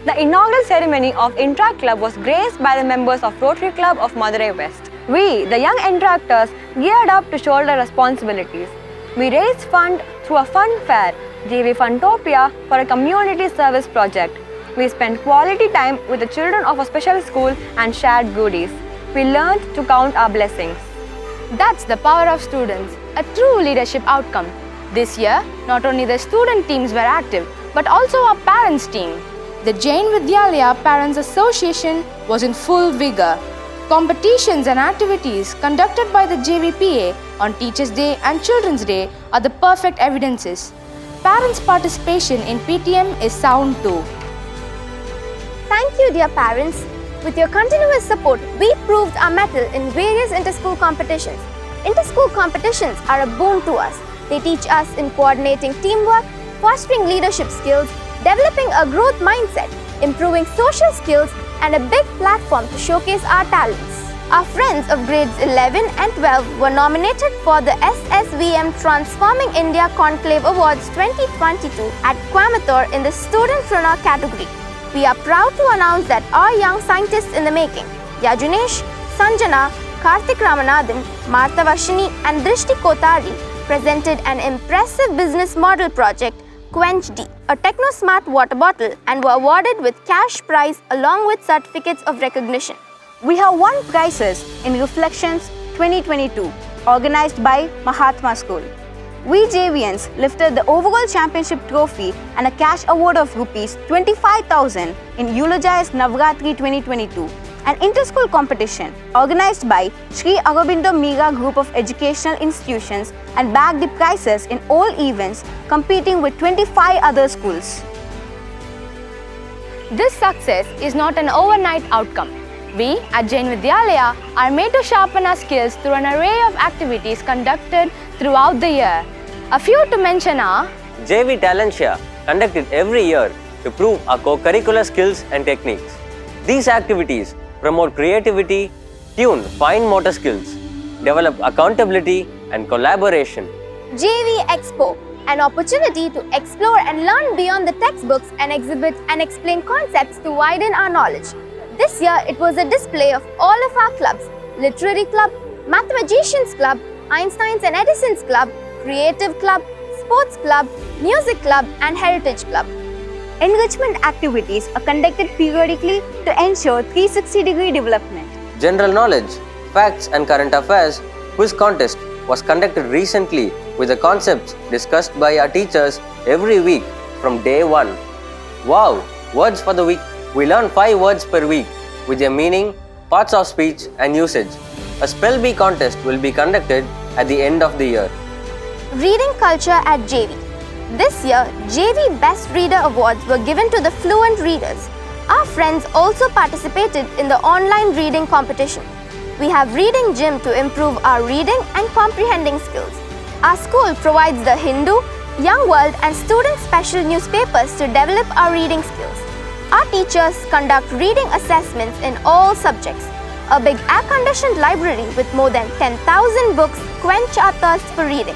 The inaugural ceremony of Interact Club was graced by the members of Rotary Club of Madurai West. We, the young interactors, geared up to shoulder responsibilities. We raised funds through a fun fair, JV Fundopia, for a community service project. We spent quality time with the children of a special school and shared goodies. We learned to count our blessings. That's the power of students, a true leadership outcome. This year, not only the student teams were active, but also our parents' team. The Jain Vidyalaya Parents Association was in full vigor. Competitions and activities conducted by the JVPA on Teachers' Day and Children's Day are the perfect evidences. Parents' participation in PTM is sound too. Thank you, dear parents. With your continuous support, we proved our mettle in various inter-school competitions. Inter-school competitions are a boon to us. They teach us in coordinating teamwork, fostering leadership skills, developing a growth mindset, improving social skills, and a big platform to showcase our talents. Our friends of grades 11 and 12 were nominated for the SSVM Transforming India Conclave Awards 2022 at Coimbatore in the Student Runner category. We are proud to announce that our young scientists in the making, Yajunesh, Sanjana, Karthik Ramanathan, Martha Varshini and Drishti Kotari presented an impressive business model project, Quench D, a techno-smart water bottle, and were awarded with cash prize along with certificates of recognition. We have won prizes in Reflections 2022, organized by Mahatma School. We JVans lifted the overall championship trophy and a cash award of rupees 25,000 in Eulogized Navratri 2022, an inter-school competition organized by Sri Aurobindo MERA group of educational institutions and bagged the prizes in all events, competing with 25 other schools. This success is not an overnight outcome. We at Jain Vidyalaya are made to sharpen our skills through an array of activities conducted throughout the year. A few to mention are JV Talent Share, conducted every year to prove our co-curricular skills and techniques. These activities promote creativity, tune fine motor skills, develop accountability and collaboration. JV Expo, an opportunity to explore and learn beyond the textbooks and exhibit and explain concepts to widen our knowledge. This year, it was a display of all of our clubs: Literary Club, Mathematicians Club, Einstein's and Edison's Club, Creative Club, Sports Club, Music Club and Heritage Club. Enrichment activities are conducted periodically to ensure 360-degree development. General knowledge, facts and current affairs quiz contest was conducted recently with the concepts discussed by our teachers every week from day one. Wow! Words for the week. We learn 5 words per week with their meaning, parts of speech and usage. A spell bee contest will be conducted at the end of the year. Reading culture at JV. This year, JV Best Reader Awards were given to the fluent readers. Our friends also participated in the online reading competition. We have Reading Gym to improve our reading and comprehending skills. Our school provides the Hindu, Young World and student special newspapers to develop our reading skills. Our teachers conduct reading assessments in all subjects. A big air-conditioned library with more than 10,000 books quench our thirst for reading.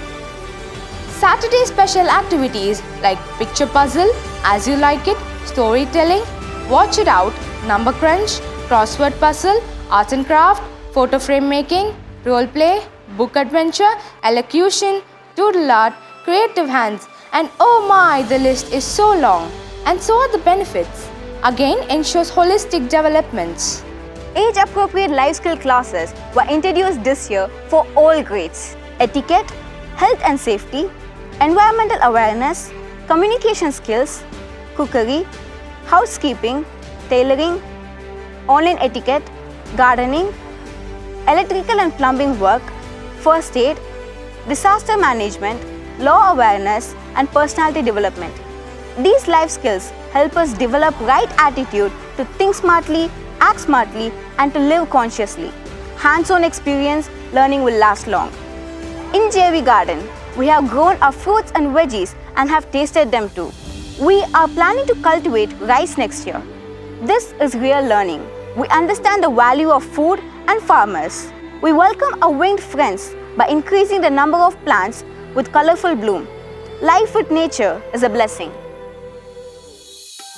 Saturday special activities like picture puzzle, as you like it, storytelling, watch it out, number crunch, crossword puzzle, arts and craft, photo frame making, role play, book adventure, elocution, doodle art, creative hands, and oh my, the list is so long. And so are the benefits. Again, ensures holistic developments. Age-appropriate life skill classes were introduced this year for all grades. Etiquette, health and safety, environmental awareness, communication skills, cookery, housekeeping, tailoring, online etiquette, gardening, electrical and plumbing work, first aid, disaster management, law awareness, and personality development. These life skills help us develop right attitude to think smartly, act smartly, and to live consciously. Hands-on experience learning will last long. In JV Garden, we have grown our fruits and veggies and have tasted them too. We are planning to cultivate rice next year. This is real learning. We understand the value of food and farmers. We welcome our winged friends by increasing the number of plants with colorful bloom. Life with nature is a blessing.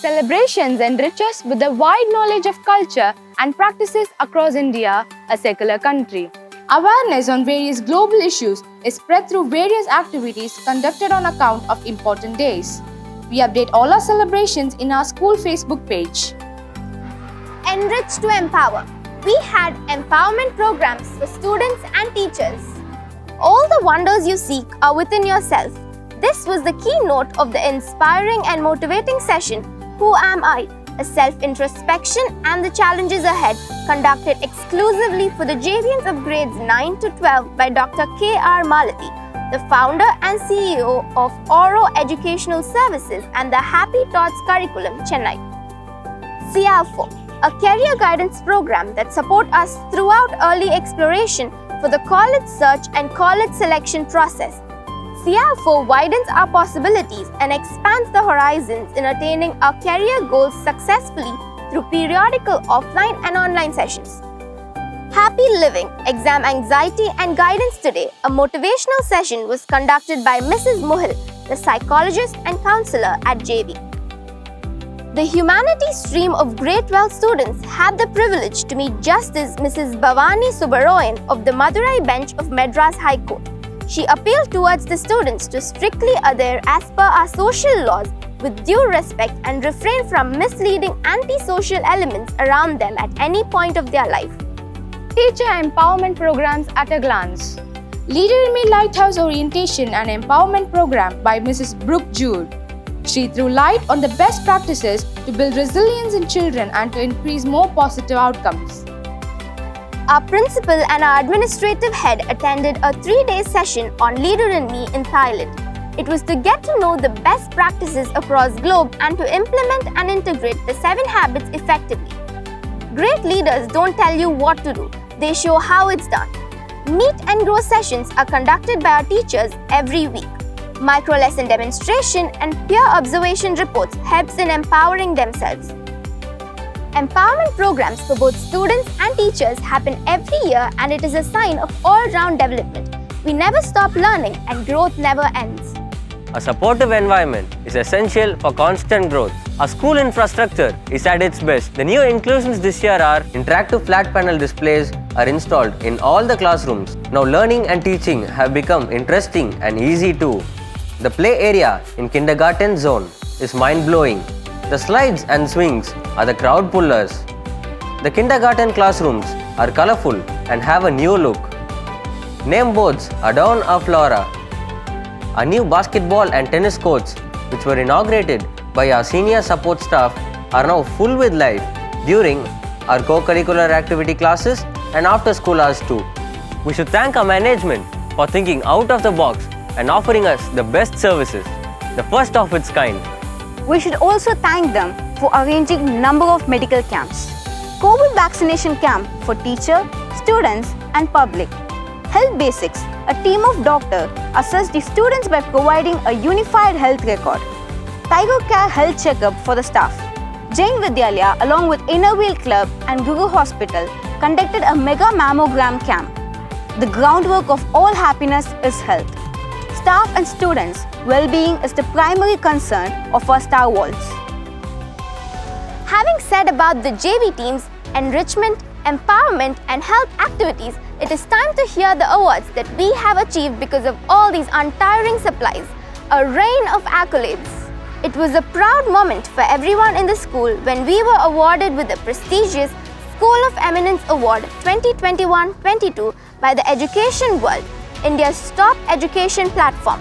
Celebrations enrich us with a wide knowledge of culture and practices across India, a secular country. Awareness on various global issues is spread through various activities conducted on account of important days. We update all our celebrations in our school Facebook page. Enrich to empower. We had empowerment programs for students and teachers. All the wonders you seek are within yourself. This was the keynote of the inspiring and motivating session, Who Am I? A self-introspection and the challenges ahead, conducted exclusively for the JVans of grades 9 to 12 by Dr. K.R. Malathi, the founder and CEO of Oro Educational Services and the Happy Thoughts Curriculum, Chennai. CAPELLA, a career guidance program that supports us throughout early exploration for the college search and college selection process. CAPELLA widens our possibilities and expands the horizons in attaining our career goals successfully through periodical offline and online sessions. Happy Living, Exam Anxiety and Guidance Today, a motivational session was conducted by Mrs. Muhil, the psychologist and counselor at JV. The humanities stream of grade 12 students had the privilege to meet Justice Mrs. Bhavani Subbaroyan of the Madurai bench of Madras High Court. She appealed towards the students to strictly adhere as per our social laws with due respect and refrain from misleading anti-social elements around them at any point of their life. Teacher empowerment programs at a glance. Leader in Me Lighthouse Orientation and Empowerment Program by Mrs. Brooke Jude. She threw light on the best practices to build resilience in children and to increase more positive outcomes. Our principal and our administrative head attended a 3-day session on Leader in Me in Thailand. It was to get to know the best practices across globe and to implement and integrate the 7 habits effectively. Great leaders don't tell you what to do, they show how it's done. Meet and grow sessions are conducted by our teachers every week. Micro-lesson demonstration and peer observation reports helps in empowering themselves. Empowerment programs for both students and teachers happen every year and it is a sign of all-round development. We never stop learning and growth never ends. A supportive environment is essential for constant growth. Our school infrastructure is at its best. The new inclusions this year are interactive flat panel displays are installed in all the classrooms. Now learning and teaching have become interesting and easy too. The play area in kindergarten zone is mind-blowing. The slides and swings are the crowd pullers. The kindergarten classrooms are colorful and have a new look. Name boards adorn our flora. Our new basketball and tennis courts, which were inaugurated by our senior support staff, are now full with life during our co-curricular activity classes and after school hours too. We should thank our management for thinking out of the box and offering us the best services, the first of its kind. We should also thank them for arranging a number of medical camps. COVID vaccination camp for teacher, students and public. Health Basics, a team of doctors assess the students by providing a unified health record. Tiger Care Health Checkup for the staff. Jain Vidyalaya along with Inner Wheel Club and Guru Hospital conducted a mega mammogram camp. The groundwork of all happiness is health. Staff and students' well-being is the primary concern of our Star Walls. Having said about the JV teams, enrichment, empowerment and health activities, it is time to hear the awards that we have achieved because of all these untiring supplies. A rain of accolades. It was a proud moment for everyone in the school when we were awarded with the prestigious School of Eminence Award 2021-22 by the Education World, India's top education platform.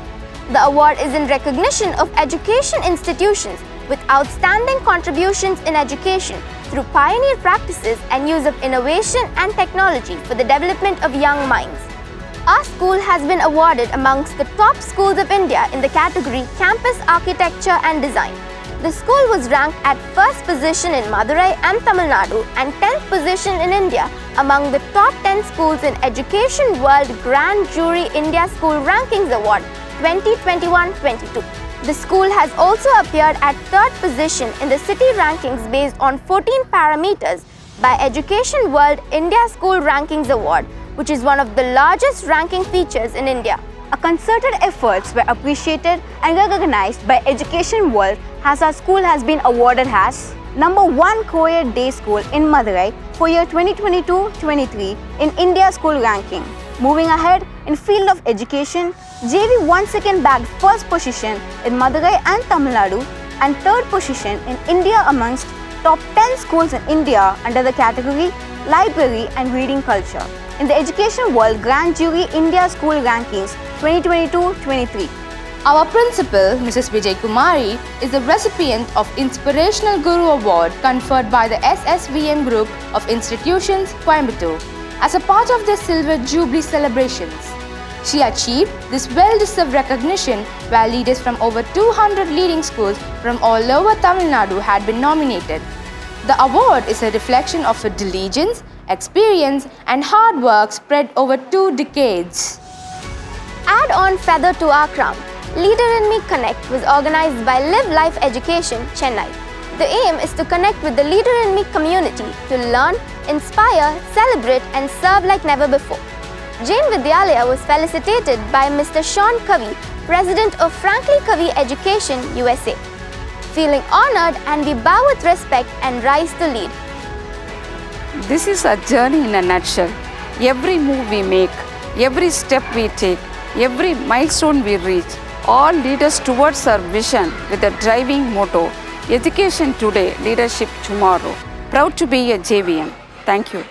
The award is in recognition of education institutions with outstanding contributions in education through pioneer practices and use of innovation and technology for the development of young minds. Our school has been awarded amongst the top schools of India in the category Campus Architecture and Design. The school was ranked at first position in Madurai and Tamilnadu and 10th position in India among the top 10 schools in Education World Grand Jury India School Rankings Award 2021-22. The school has also appeared at 3rd position in the city rankings based on 14 parameters by Education World India School Rankings Award, which is one of the largest ranking features in India. Our concerted efforts were appreciated and recognized by Education World as our school has been awarded as #1 co-ed day school in Madurai for year 2022-23 in India School Ranking. Moving ahead in field of education, JV once again bagged first position in Madurai and Tamil Nadu and 3rd position in India amongst top 10 schools in India under the category Library and Reading Culture in the Education World Grand Jury India School Rankings 2022-23. Our principal, Mrs. Vijay Kumari, is the recipient of Inspirational Guru Award conferred by the SSVM Group of Institutions, Coimbatore, as a part of their Silver Jubilee celebrations. She achieved this well-deserved recognition where leaders from over 200 leading schools from all over Tamil Nadu had been nominated. The award is a reflection of her diligence, experience and hard work spread over 2 decades. Add on feather to our crown. Leader in Me Connect was organized by Live Life Education, Chennai. The aim is to connect with the Leader in Me community to learn, inspire, celebrate and serve like never before. Jain Vidyalaya was felicitated by Mr. Sean Kavi, President of Frankly Kavi Education, USA. feeling honored, and we bow with respect and rise to lead. This is a journey in a nutshell. Every move we make, every step we take, every milestone we reach, all lead us towards our vision with a driving motto, education today, leadership tomorrow. Proud to be a JVan. Thank you.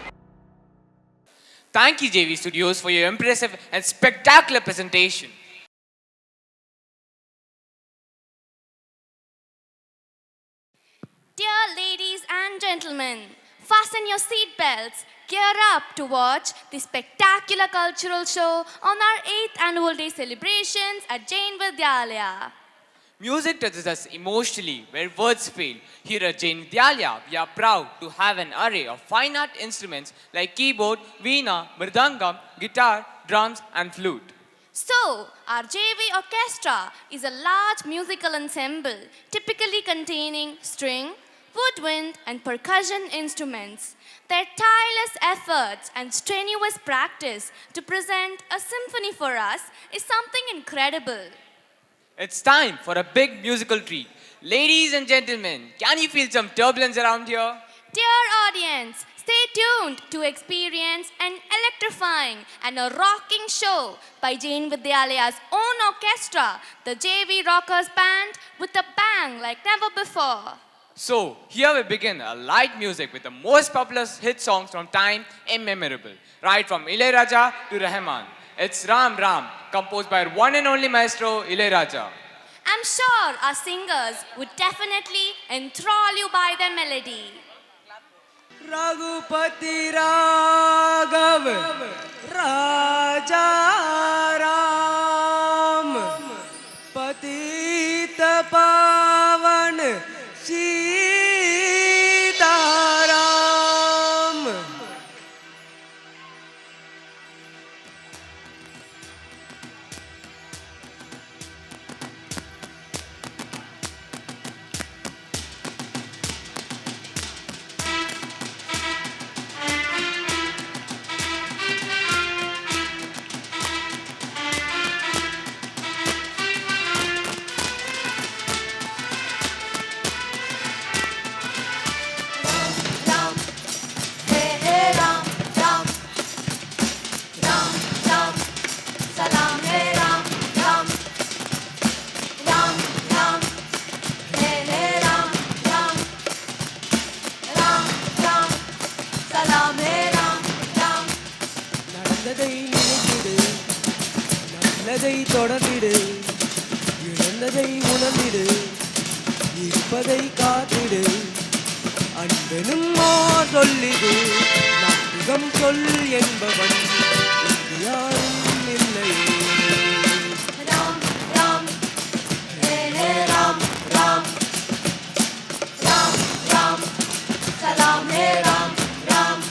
Thank you, JV Studios, for your impressive and spectacular presentation. Dear ladies and gentlemen, fasten your seatbelts, gear up to watch the spectacular cultural show on our 8th annual day celebrations at Jain Vidyalaya. Music touches us emotionally where words fail. Here at Jain Vidyalaya, we are proud to have an array of fine art instruments like keyboard, veena, mridangam, guitar, drums and flute. So, our JV Orchestra is a large musical ensemble typically containing string, woodwind and percussion instruments. Their tireless efforts and strenuous practice to present a symphony for us is something incredible. It's time for a big musical treat. Ladies and gentlemen, can you feel some turbulence around here? Dear audience, stay tuned to experience an electrifying and a rocking show by Jain Vidyalaya's own orchestra, the JV Rockers Band, with a bang like never before. So, here we begin a light music with the most popular hit songs from time immemorable, right from Ilayaraja to Rahman. It's Ram Ram, composed by our one and only maestro, Ilayaraja. I'm sure our singers would definitely enthrall you by their melody. Raghupati Raghav Raja Ram Patita Pavan Sitaram. நல்லதை தொடர்ந்திடு இழந்ததை உணர்ந்திடு இருப்பதை காத்திடு அன்பெனும் ஓர் சொல்லிடு நாத்திகம் சொல் என்பவன் இங்கு யாரும் இல்லையே ராம் ராம் ஹே ஹே ராம் ராம் ராம் ராம் சலாம் ஹே ராம் ராம்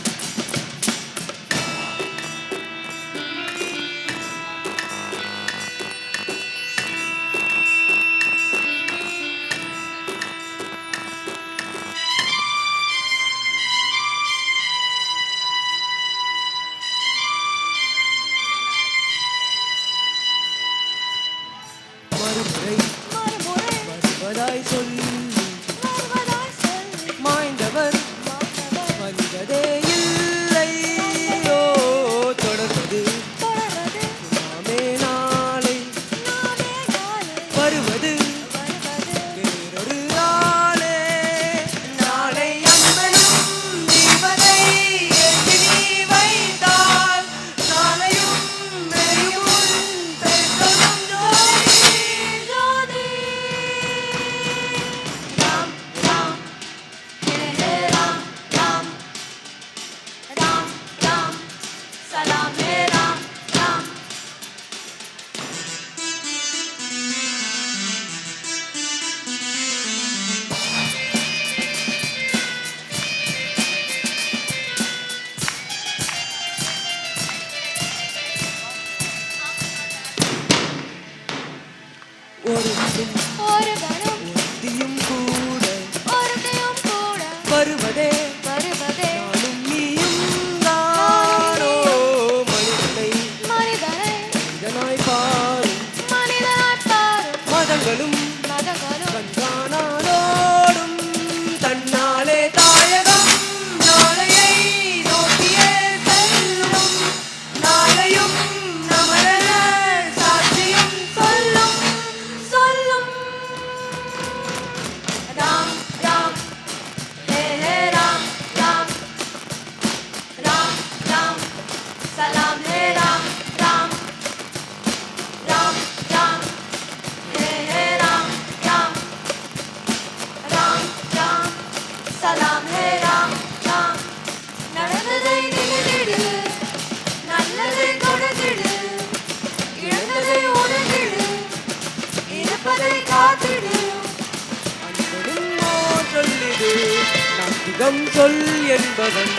ராகம் சொல் என்பவன்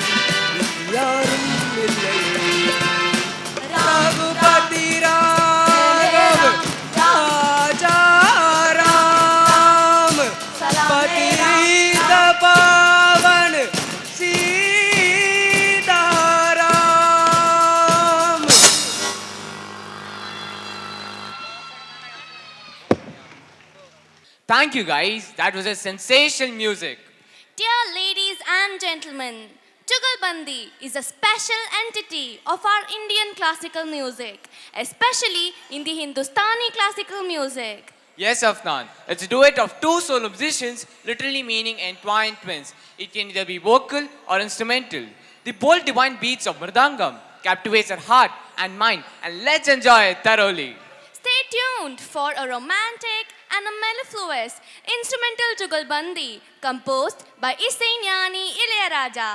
யாரும் இல்லையே. Raghupathi Raghav Raja Ram பதீத பாவன் Sitaram. Thank you guys, that was a sensational music. Dear ladies and gentlemen, Jugalbandi is a special entity of our Indian classical music, especially in the Hindustani classical music. Yes, Afnan, it's a duet of two solo musicians, literally meaning entwined twins. It can either be vocal or instrumental. The bold divine beats of Mridangam captivates our heart and mind, and let's enjoy it thoroughly. Stay tuned for a romantic and a mellifluous instrumental Jugalbandi composed by Isaignani Ilayaraja.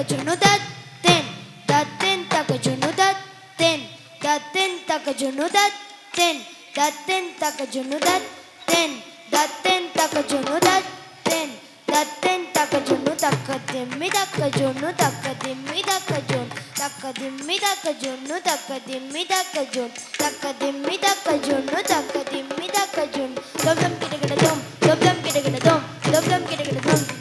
takajunu datten, datten takajunu datten, datten takajunu datten, datten takajunu datten, datten takajunu datten, datten takajunu takadimmi takajunu takadimmi takajun, takadimmi takajunu takadimmi takajun, takadimmi takajunu takadimmi takajun, dum dum kidagada dum, dum dum kidagada dum, dum dum kidagada dum.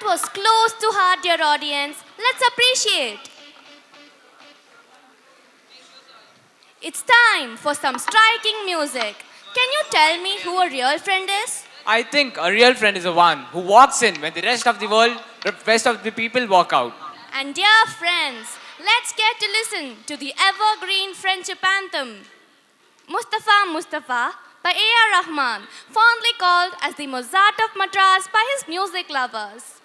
Was close to heart, dear audience. Let's appreciate. It's time for some striking music. Can you tell me who a real friend is? I think a real friend is the one who walks in when the rest of the people walk out. And dear friends, let's get to listen to the evergreen friendship anthem, Mustafa Mustafa by A.R. Rahman, fondly called as the Mozart of Madras by his music lovers.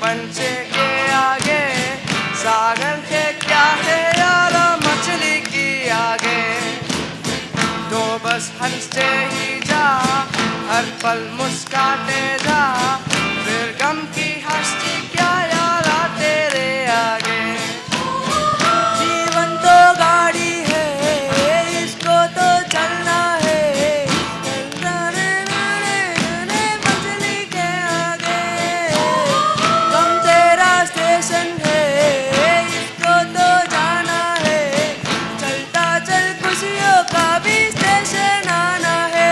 कंचे के आगे सागर के क्या है यारा मछली की आगे तो बस हंसते ही जा हर पल मुस्काते जा फिर गम की हस्ती क्या यारा तेरे आगे जीवन तो गाड़ी है इसको तो चलना है मछली के आगे गम तेरा स्टेशन है इसको तो जाना है चलता चल खुशियों का भी स्टेशन आना है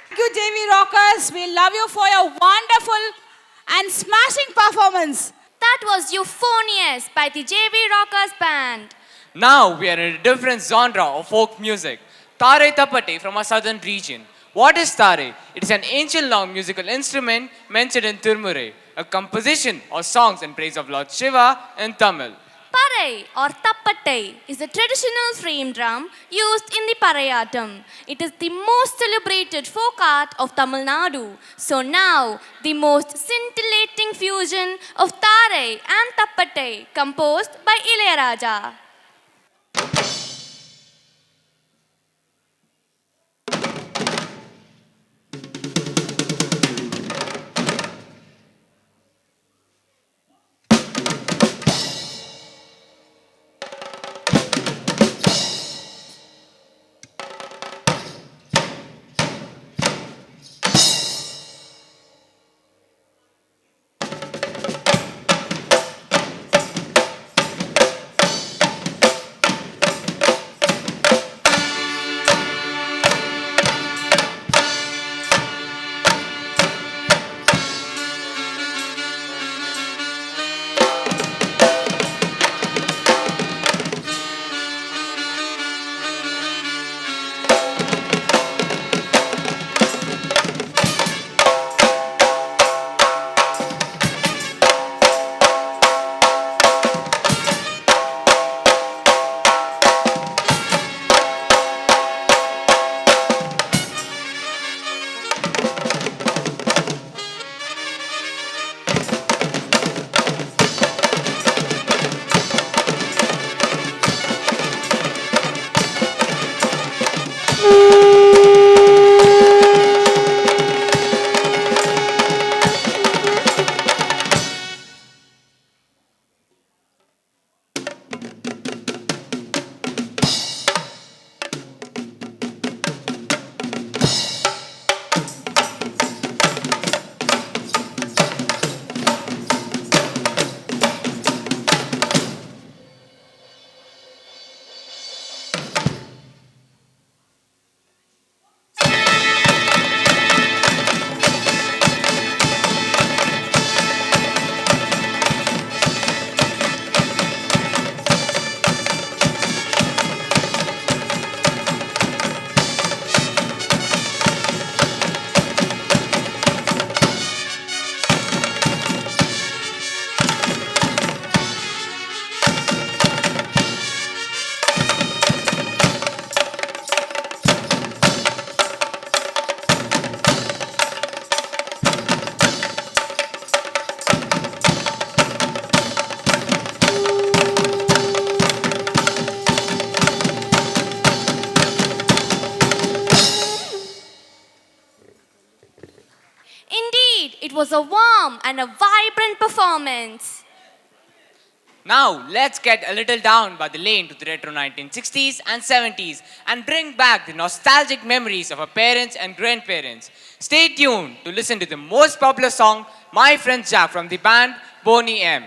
Thank you, JV Rockers. We love you for your wonderful and smashing performance. That was Euphonious by the JV Rockers Band. Now we are in a different genre of folk music. THARAI THAPATTAI from our southern region. What is THARAI? It is an ancient long musical instrument mentioned in TUMHARA, a composition or songs in praise of Lord Shiva in Tamil. Parai or Thapattai is a traditional frame drum used in the Paraiyattam. It is the most celebrated folk art of Tamilnadu. So now, the most scintillating fusion of Tharai and Thapattai composed by Ilayaraja. was a warm and a vibrant performance. Now, let's get a little down by the lane to the retro 1960s and 70s and bring back the nostalgic memories of our parents and grandparents. Stay tuned to listen to the most popular song, My Friend Jack, from the band Boney M.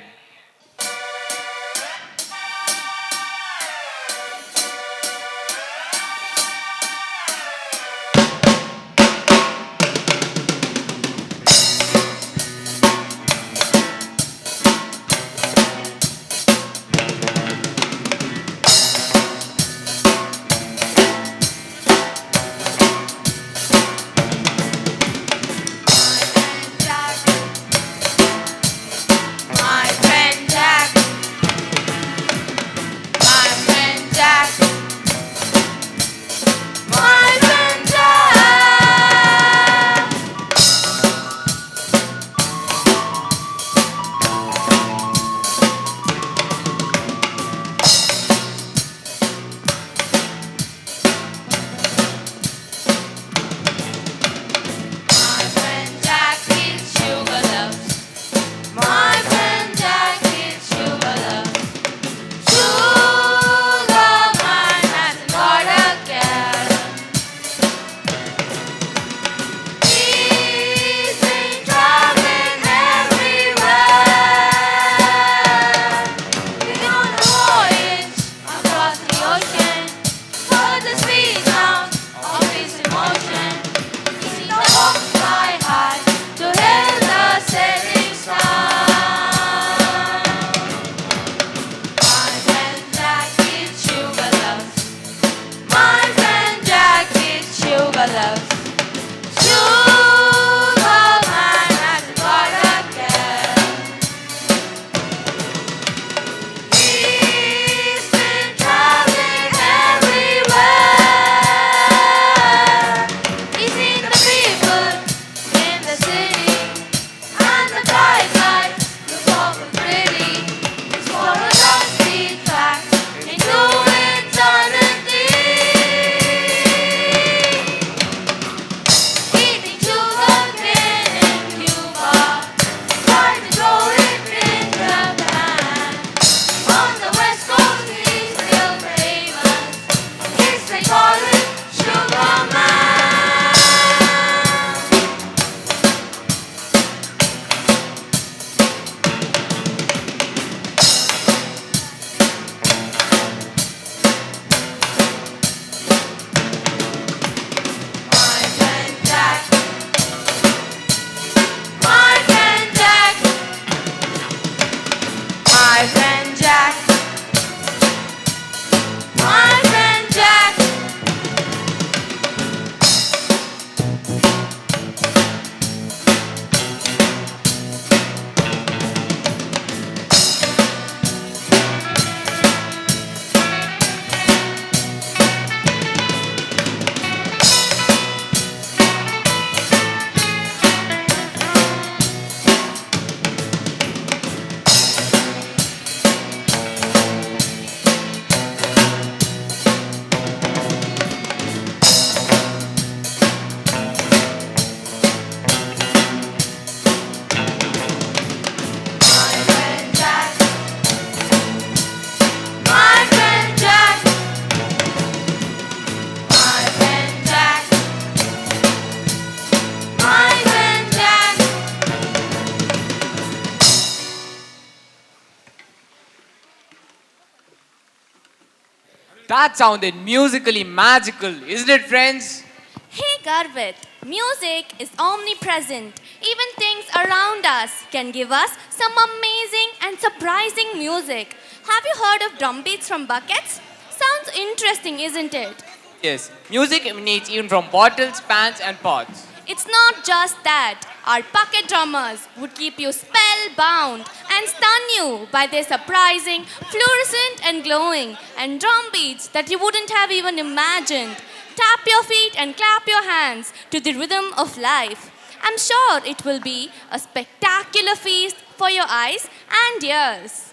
That sounded musically magical, isn't it, friends? Hey Garvit, music is omnipresent. Even things around us can give us some amazing and surprising music. Have you heard of drum beats from buckets? Sounds interesting, isn't it? Yes, music emanates even from bottles, pans, and pots. It's not just that. Our bucket drummers would keep you spellbound and stun you by their surprising, fluorescent and glowing and drum beats that you wouldn't have even imagined. Tap your feet and clap your hands to the rhythm of life. I'm sure it will be a spectacular feast for your eyes and ears.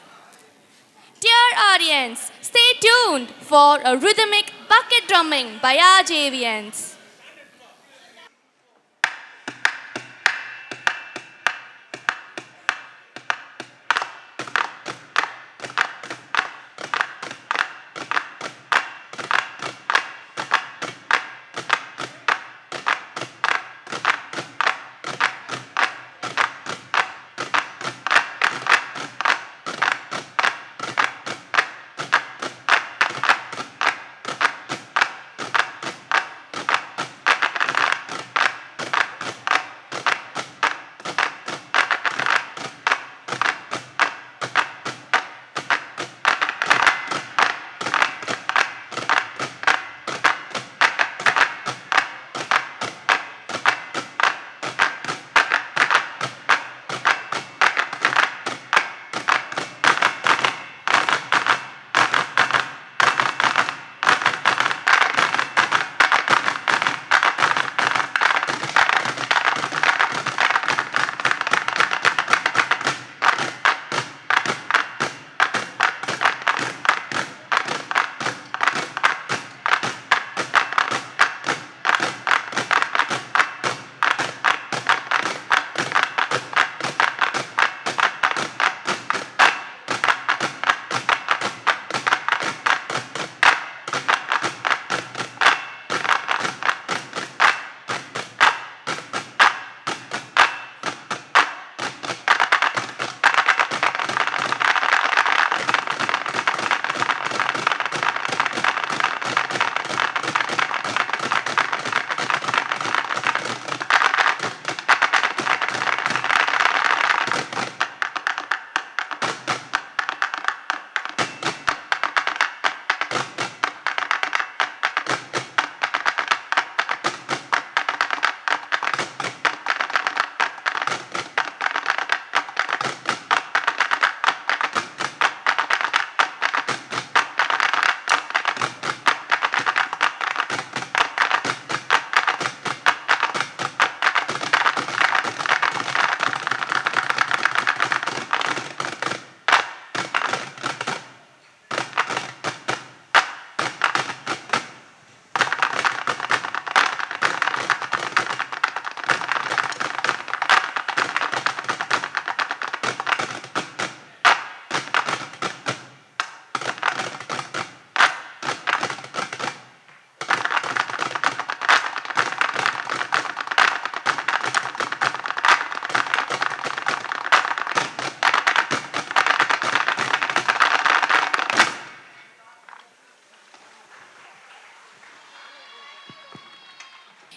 Dear audience, stay tuned for a rhythmic bucket drumming by our JVans.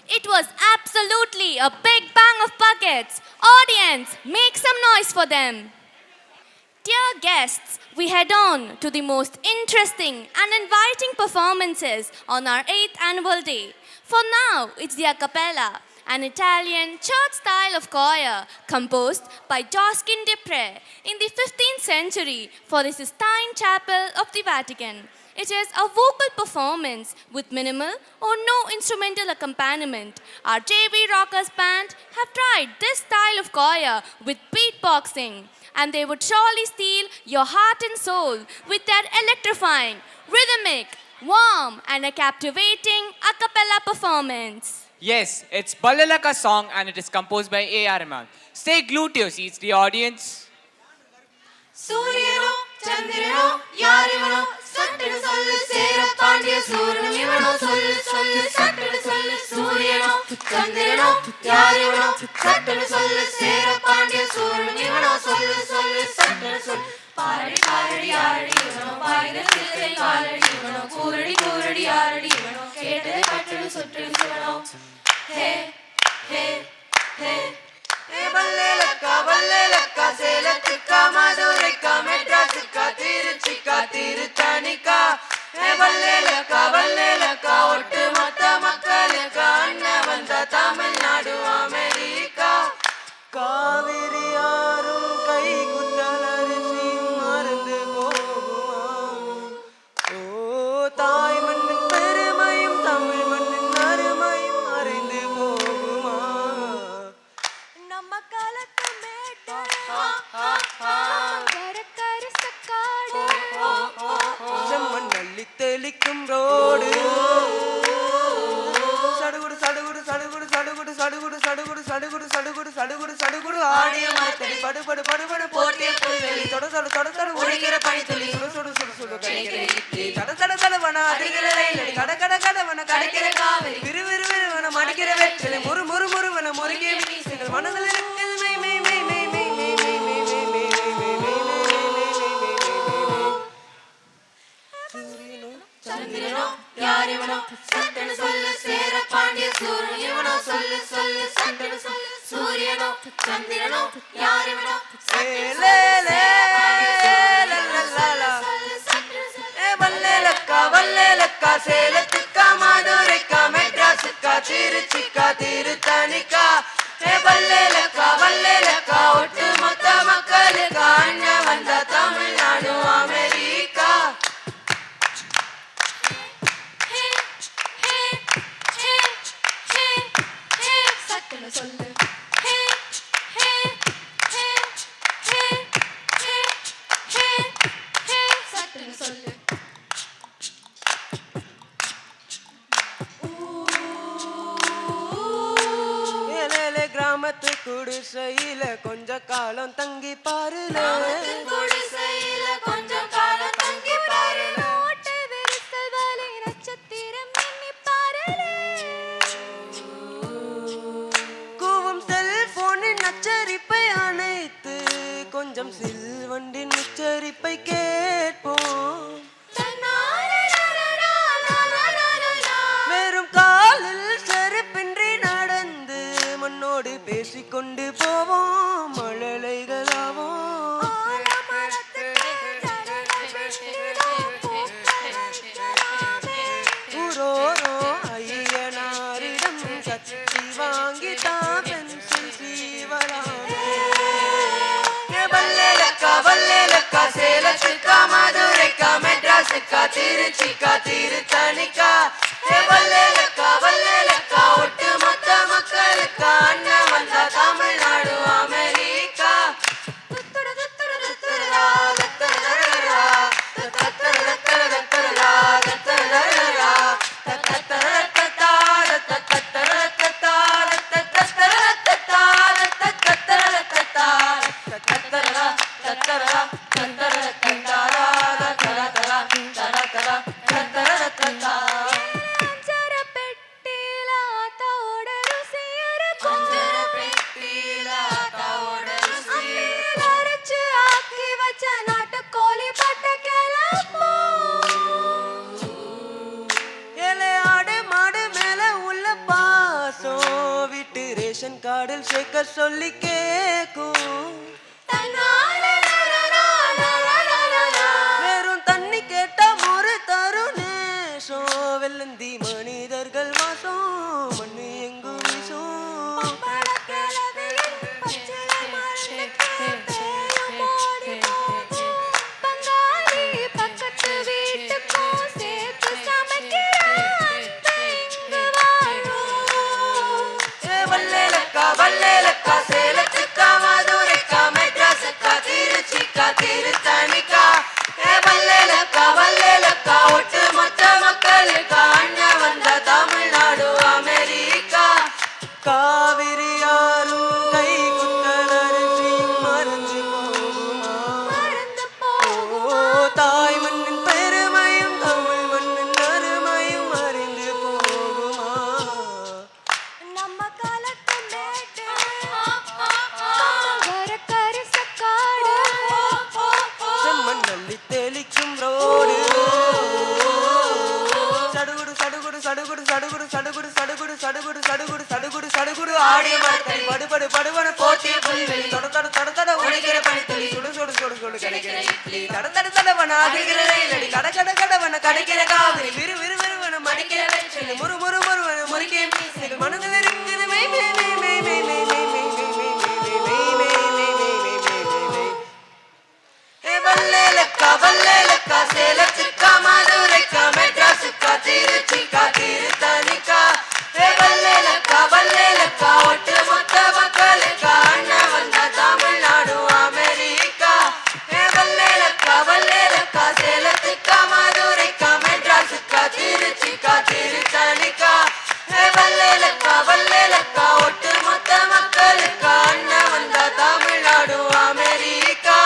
It was absolutely a big bang of buckets. Audience, make some noise for them. Dear guests, we head on to the most interesting and inviting performances on our 8th annual day. For now, it's the cappella, an Italian church style of choir composed by Josquin de Pré in the 15th century for the Sistine Chapel of the Vatican. It is a vocal performance with minimal or no instrumental accompaniment. Our JV Rockers band have tried this style of choir with beatboxing, and they would surely steal your heart and soul with their electrifying, rhythmic, warm, and a captivating a cappella performance. Yes, it's BALLEILAKKA song and it is composed by A.R. Rahman. Stay glued to your seats, the audience. சூரியனோ சந்திரனோ யார் இவனோ சட்டுன்னு சொல்லு சேர பாண்டிய சூரனும் இவனோ சொல்லு சொல்லு சட்டுன்னு சொல்லு சூரியனோ சந்திரனோ யார் இவனோ சட்டுன்னு சொல்லு சேர பாண்டிய சூரனும் இவனோ சொல்லு சொல்லு சட்டுன்னு சொல்லு பாரடி பாரடி யாரடி இவனோ பாய்த சிறுத்தை காலடி இவனோ கூரடி கூரடி யாரடி இவனோ கேட்டது பட்டுன்னு சுட்டுன்னு இவனோ ஹே ஹே ஹே பல்லேலக்கா சேலத்துக்கா மதுரைக்கா மெட்ராஸுக்கா திருச்சிக்கா திருத்தணிக்கா பல்லேலக்கா ஒட்டு மொத்த மக்களுக்கா அண்ணன் வந்த தமிழ்நாடு அமெரிக்கா காவிரி யாரும் கை குத்தல் அரிசியும் மறந்து போகுமா ஓ தாய் மண்ணின் பெருமையும் தமிழ் மண்ணின் அருமையும் மறைந்து போகுமா நம்ம காலத்து செம்மண் அள்ளி தெளிக்கும் ரோடு சடுகுடு சடுகுடு சடுகுடு சடுகுடு சடுகுடு சடுகுடு சடுகுடு சடுகுடு சடுகுடு சடுகுடு ஆடிய மரத்தடி படுபடு படுபடு போட்டிய புல்வெளி தொட தொட தொட தொட ஒழிக்கிற பனித்துளி சுடு சுடு சுடு சுடு கிடைக்கிற இட்லி தட தட தடவன அடிக்கிற ரயிலடி கட கட கடவன கடைக்கிற காவிரி விறு விறு விறுவன மடிக்கிற வெற்றிலை முறு முறு முறுவன முறுகிய வீசுகள் மனதில் இருக்குது மெய் மெய் மெய் மெய் மெய் மெய் மெய் மெய் மெய் மெய் சந்திரனோ யார் இவனோ சட்டனு சொல்லு சேர பாண்டிய சூரன் இவனோ சொல்லு சொல்லு சட்டனு சொல்லு சூரியனோ சந்திரனோ யார் இவனோ லே லே லல்லலா பல்லேலக்கா சேலத்துக்கா மதுரைக்கா மெட்ராஸுக்கா திருச்சிக்கா திருத்தணிக்கா பல்லேலக்கா ஒட்டு மொத்த மக்களுக்கா அண்ணன் வந்த தமிழ்நாடு அமெரிக்கா சொல்லு சொல்லு ஏலே கிராமத்து குடிசையில கொஞ்ச காலம் தங்கி பாருல குடிசையில கொஞ்ச காலம் தங்கி பாருல ஓட்டை வெறுத்தல் வாலை நட்சத்திரம் எண்ணி பாருல கூவும் செல்போனின் நச்சரிப்பை அணைத்து கொஞ்சம் சில்வண்டின் உச்சரிப்பை கேட்போம் வெறும் காலில் செருப்பின்றி நடந்து மண்ணோடு பேசிக்கொண்டு போவோம் மழலைகளாவோம் சொல்லி கேக்கும் வெறும் தண்ணி கேட்டா முறை தரும் நேசம் வெள்ளந்தி மனிதர்கள் வாசம் மண்ணு எங்கும் வீசும் வல்லேலக்கா சேலத்துக்கா மதுரைக்கா மெட்ராஸுக்கா திருச்சிக்கா திருத்தணிக்கா வல்லேலக்கா ஒட்டு மொத்த மக்களுக்கா அண்ணன் வந்த தமிழ்நாடு அமெரிக்கா காவிரி யாரும் கை குத்தலரிசி மறைஞ்சு போகுமா தாய் மண்ணின் பெருமையும் தமிழ் மண்ணின் அருமையும் அறிந்து போகுமா நம்ம செம்மண்ணல்லி தெளிக்கும் ரோடு சடுகுடு சடுகுடு சடுகுடு சடுகுடு சடுகுடு சடுகுடு சடுகுடு சடுகுடு சடுகுடு சடுகுடு ஆடிய மரத்தடி படுபடு படுவன போட்டிய புல்வெளி தொட தொட தொட தொட உடைக்கிற பனித்துளி சுடு சுடு சுடு சுடு கிடைக்கிற இட்லி தட தட தடவன ஆடுகிற ரயிலடி கட கட கடவன கடைக்கிற காவிரி விறு விறு விறுவன மடிக்கிற வெச்சலி முறு முறு முறுவன முறுக்கிய மீசைகள் மனதில் இருக்கிற மெய் மெய் மெய் மெய் மெய் மெய் மெய் மெய் மெய் மெய் வல்லேலக்கா சேலத்துக்கா மதுரைக்கா மெட்ராஸுக்கா திருச்சிக்கா திருத்தணிக்கா வல்லேலக்கா ஒட்டு மொத்த மக்களுக்கா அண்ணன் வந்த தமிழ்நாடு அமெரிக்கா வல்லேலக்கா சேலத்துக்கா மதுரைக்கா மெட்ராஸுக்கா திருச்சிக்கா திருத்தணிக்கா வல்லேலக்கா ஒட்டு மொத்த மக்களுக்கா அண்ணன் வந்த Tamil Nadu America.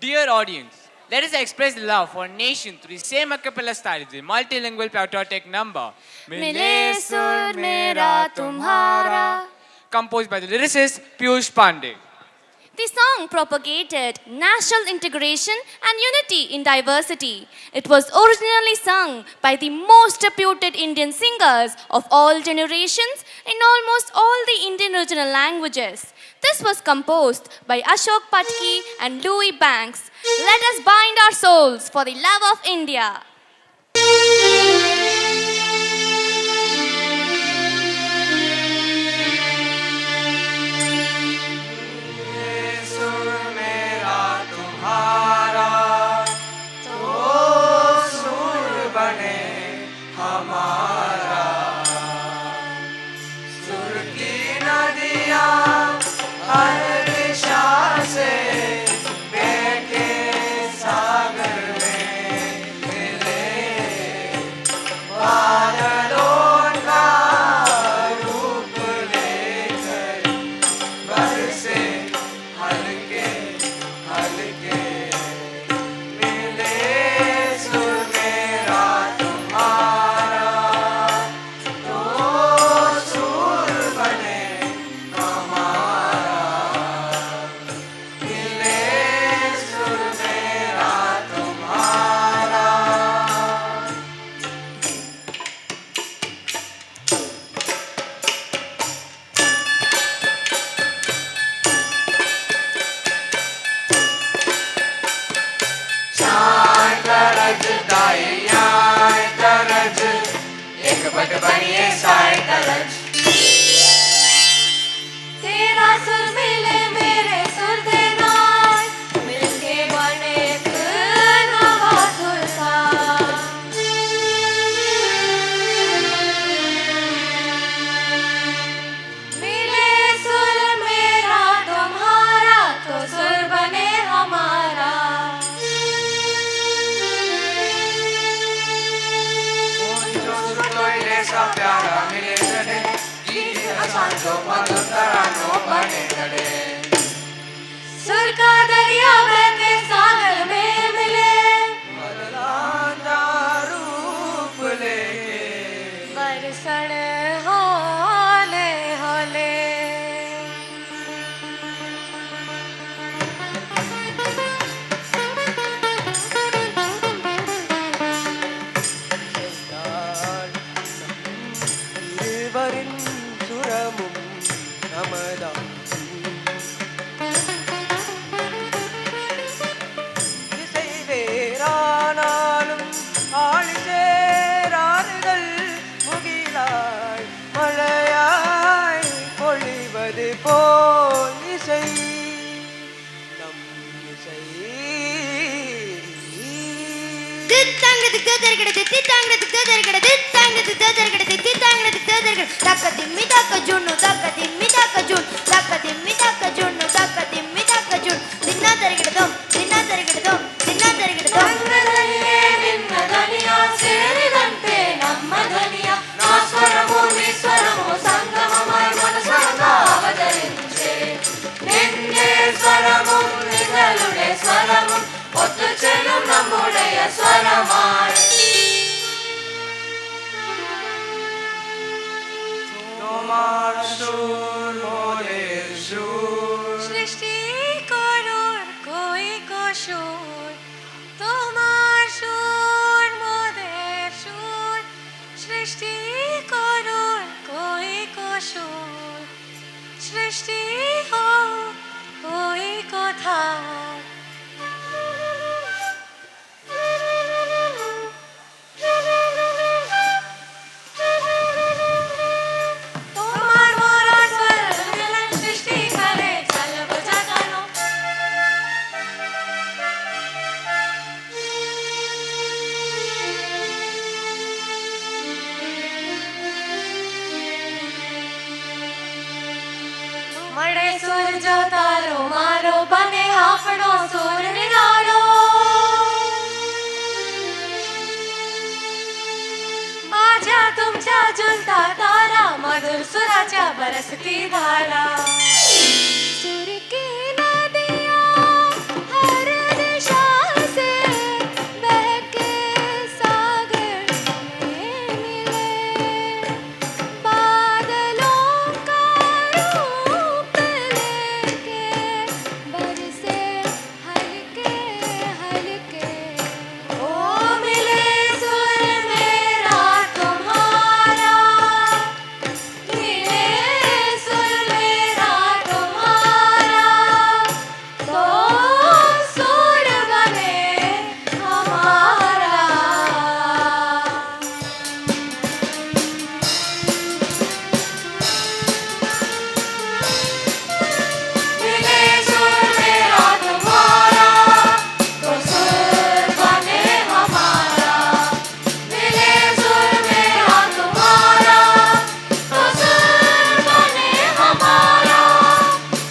Dear audience, let us express love for our nation through the same a cappella style, the multilingual patriotic number. मिले सुर मेरा तुम्हारा, composed by the lyricist Piyush Pandey. The song propagated national integration and unity in diversity. It was originally sung by the most reputed Indian singers of all generations in almost all the Indian regional languages. This was composed by Ashok Patki and Louis Banks. Let us bind our souls for the love of India. तेरा सुर मिले मेरे सुर दे नाल, मिलके बने एक नवा सुर सा. मिले सुर मेरा तुम्हारा, तो सुर बने हमारा. प्यारा मिले जड़े गीत असांजो मधुर तरानो बने जड़े. सुर का दरिया बहते सागर में मिले, बदलाता रूप लेके बरसण हौले हौले. நமதா இசை வேறானாலும் ஆழிசேராறுகள் முகிலாய் மழையாய் பொழிவது போல் இசை நம் இசை స్వరము ఒత్తు చెల్లు நம்முடைய స్వరమాய் তোমার সুর মোদের সুর সৃষ্টি করুর কই কসুর তোমার সুর মোদের সুর সৃষ্টি করুর কই কসুর সৃষ্টি হোক কই কোথায় મળે સુર જો તારો મારો બને આપણો સુર નિરાળો माझ्या तुमच्या झुलता तारा मधुर सुराच्या बरसती धारा सुर की नदियाँ हर दिशा से बहके सागर में मिले बादलों का रूप लेके बरसे हल्के हल्के ओ मिले सुर मेरा तुम्हारा मिले सुर मेरा तुम्हारा तो सुर बने हमारा मिले सुर मेरा तुम्हारा तो सुर बने हमारा मिले सुर मेरा तुम्हारा तो सुर बने हमारा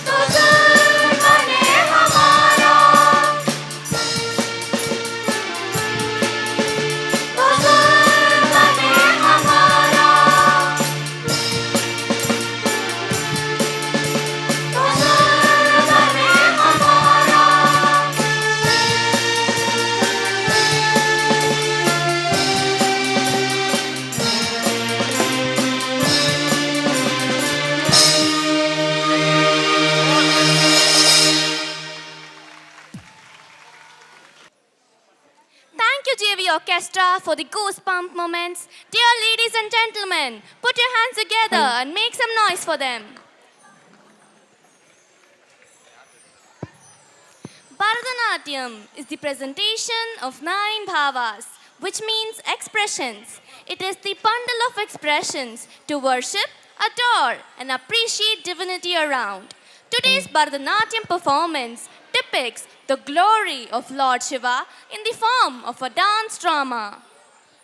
तो सुर बने हमारा तो सुर बने हमारा तो सुर बने हमारा Thank you, JV Orchestra, for the goosebump moments. Dear ladies and gentlemen, put your hands together and make some noise for them. Bharatanatyam is the presentation of 9 bhavas, which means expressions. It is the bundle of expressions to worship, adore, and appreciate divinity around. Today's Bharatanatyam performance depicts the glory of Lord Shiva in the form of a dance drama.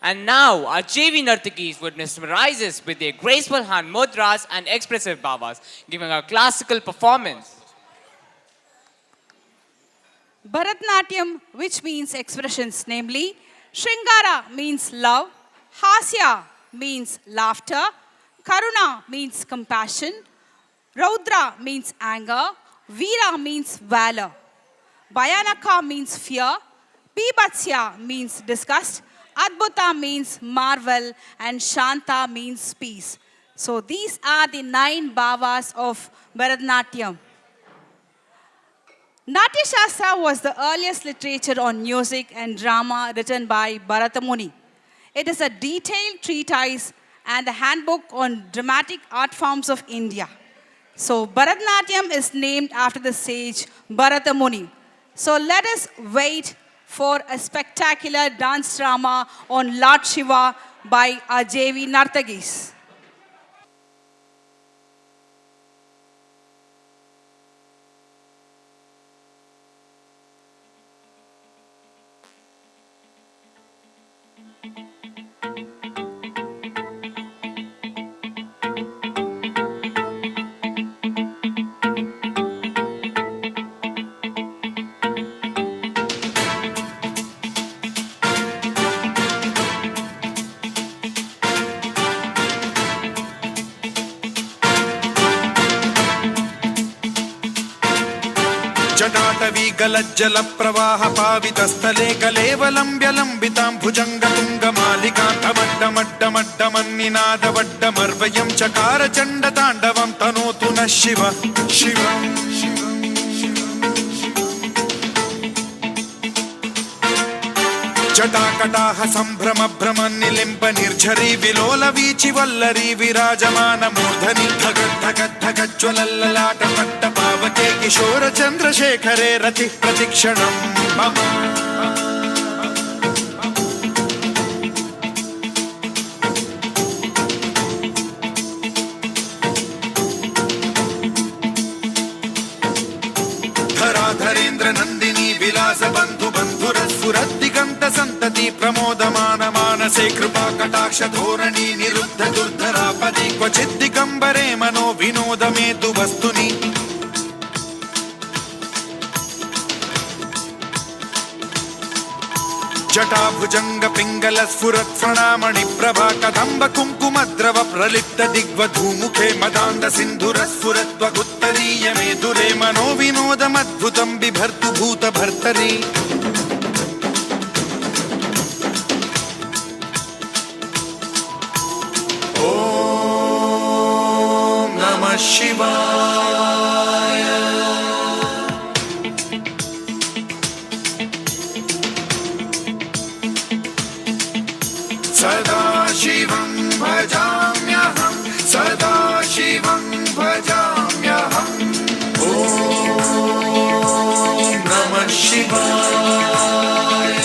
And now our JV Nartakis would mesmerize us with their graceful hand mudras and expressive bhavas, giving a classical performance. Bharatanatyam, which means expressions, namely Shringara means love, Hasya means laughter, Karuna means compassion, Raudra means anger, Veera means valor, Bhayanaka means fear, Bibhatsya means disgust, Adbhuta means marvel, and Shanta means peace. So these are the 9 bhavas of Bharatanatyam. Natya Shastra was the earliest literature on music and drama written by Bharata Muni. It is a detailed treatise and a handbook on dramatic art forms of India. So Bharatanatyam is named after the sage Bharata Muni. So let us wait for a spectacular dance drama on Lord Shiva by our JV Nartagis. जटाटवीगलज्जल प्रवाह पावितस्थले कलेवलम्ब्यलम्बितां भुजङ्गतुङ्गमालिकान्तमड्डमड्डमड्डमन्निनादवड्डमर्वयं चकार चण्डताण्डवं तनोतु नः शिव शिवम् जटाकटाह सम्भ्रम भ्रमन् निलिम्ब निर्झरी विलोल वीचि वल्लरी विराजमान मूर्धनि धगत् धगत् धगज्ज्वलल्ललाट पट्ट पावके किशोर चन्द्रशेखरे रतिः प्रतिक्षणम् मम धराधरेन्द्र नन्दिनी विलास बन्धु बन्धुरस्फुरद्दिगन्त सन्तति प्रमोदमान मानसे कृपा कटाक्ष धोरणी निरुद्ध दुर्धरापदि क्वचिद् दिगम्बरे मनो विनोद मेतु वस्तुनि जटाभुजंग पिंगल स्फुरत् प्रणामणि प्रभा कदम्ब कुङ्कुमद्रव प्रलिप्त दिग्वधूमुखे मदान्ध सिन्धुर स्फुरत्वगुत्तरीय मेधुरे मनो विनोदमद्भुतं बिभर्तु भूत भर्तरि ॐ नमः शिवाय सदा शिवं भजाम्यहं सदा शिवं भजाम्यहम् ॐ नमः शिवाय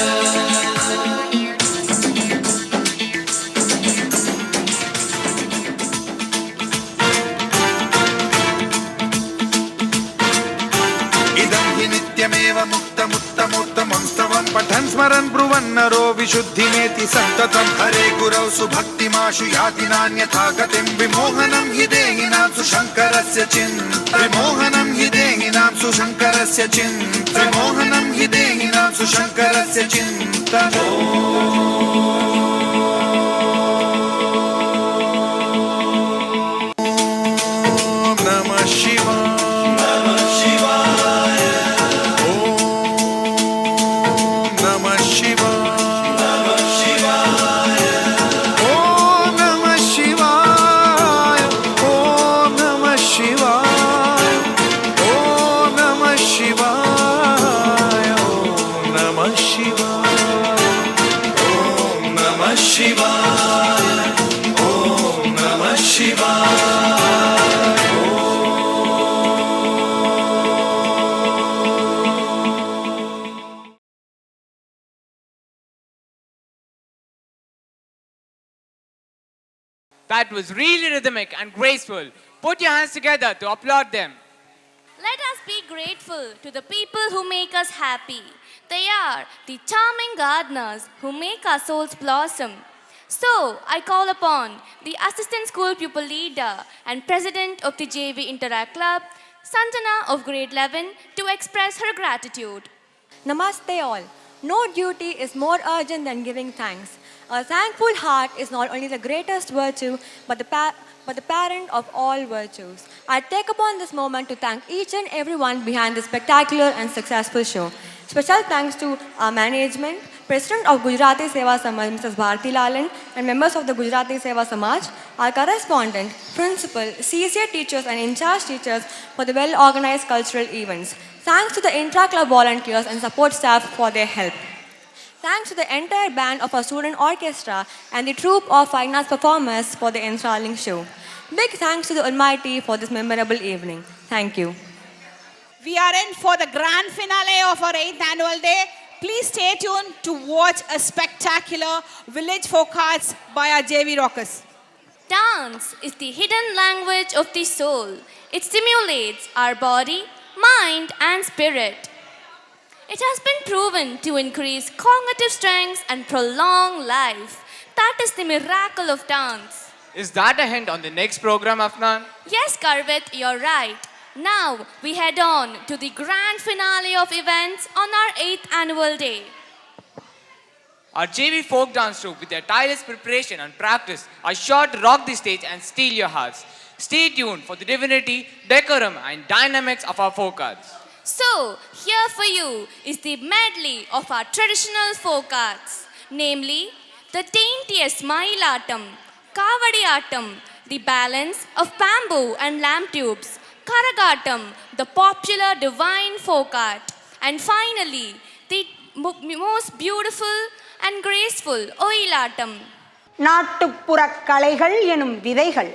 इदं हि नित्यमेव मुक्तमुत्तमोत्तमं स्तवं पठन् स्मरन् ब्रुवन् नरो विशुद्धिमेति सन्ततं हरे गुरौ सुभक्तिमाशु याति नान्यथा गतिं विमोहनं हि देहिनां सुशङ्करस्य चिन्त विमोहनं हि देहिनां सुशङ्करस्य चिन्त विमोहनं हि देहिनां सुशङ्करस्य चिन्तन नमः शिवाय नमः शिवाय ॐ नमः शिवाय नमः शिवाय ॐ नमः शिवाय ॐ नमः शिवाय ॐ नमः शिवाय ॐ नमः शिवाय ॐ नमः शिवाय ॐ नमः शिवाय That was really rhythmic and graceful. Put your hands together to applaud them. Let us be grateful to the people who make us happy. They are the charming gardeners who make our souls blossom. So, I call upon the Assistant School Pupil Leader and President of the JV Interact Club, Santana of Grade 11, to express her gratitude. Namaste all. No duty is more urgent than giving thanks. A thankful heart is not only the greatest virtue, but the parent of all virtues. I take upon this moment to thank each and everyone behind this spectacular and successful show. Special thanks to our management, President of Gujarati Seva Samaj, Mrs. Bharati Lalan, and members of the Gujarati Seva Samaj, our correspondent, principal, CCA teachers and in-charge teachers for the well-organized cultural events. Thanks to the intra-club volunteers and support staff for their help. thanks to the entire band of our student orchestra and the troupe of fine arts performers for the enthralling show. Big thanks to the Almighty for this memorable evening. Thank you. We are in for the grand finale of our 8th annual day. Please stay tuned to watch a spectacular village folk arts by our JV rockers. Dance is the hidden language of the soul. It stimulates our body, mind, and spirit. It has been proven to increase cognitive strength and prolong life. That is the miracle of dance. Is that a hint on the next program, Afnan? Yes, Garvit, you're right. Now we head on to the grand finale of events on our 8th annual day. Our JV folk dance troupe, with their tireless preparation and practice, are sure to rock the stage and steal your hearts. Stay tuned for the divinity, decorum, and dynamics of our folk arts. So, here for you is the medley of our traditional folk arts, namely the daintiest Mayilattam, Kavadiattam, the balance of bamboo and lamp tubes, Karagattam, the popular divine folk art, and finally, the most beautiful and graceful Oyilattam. நாட்டுப்புறக் கலைகள் எனும் விதைகள்,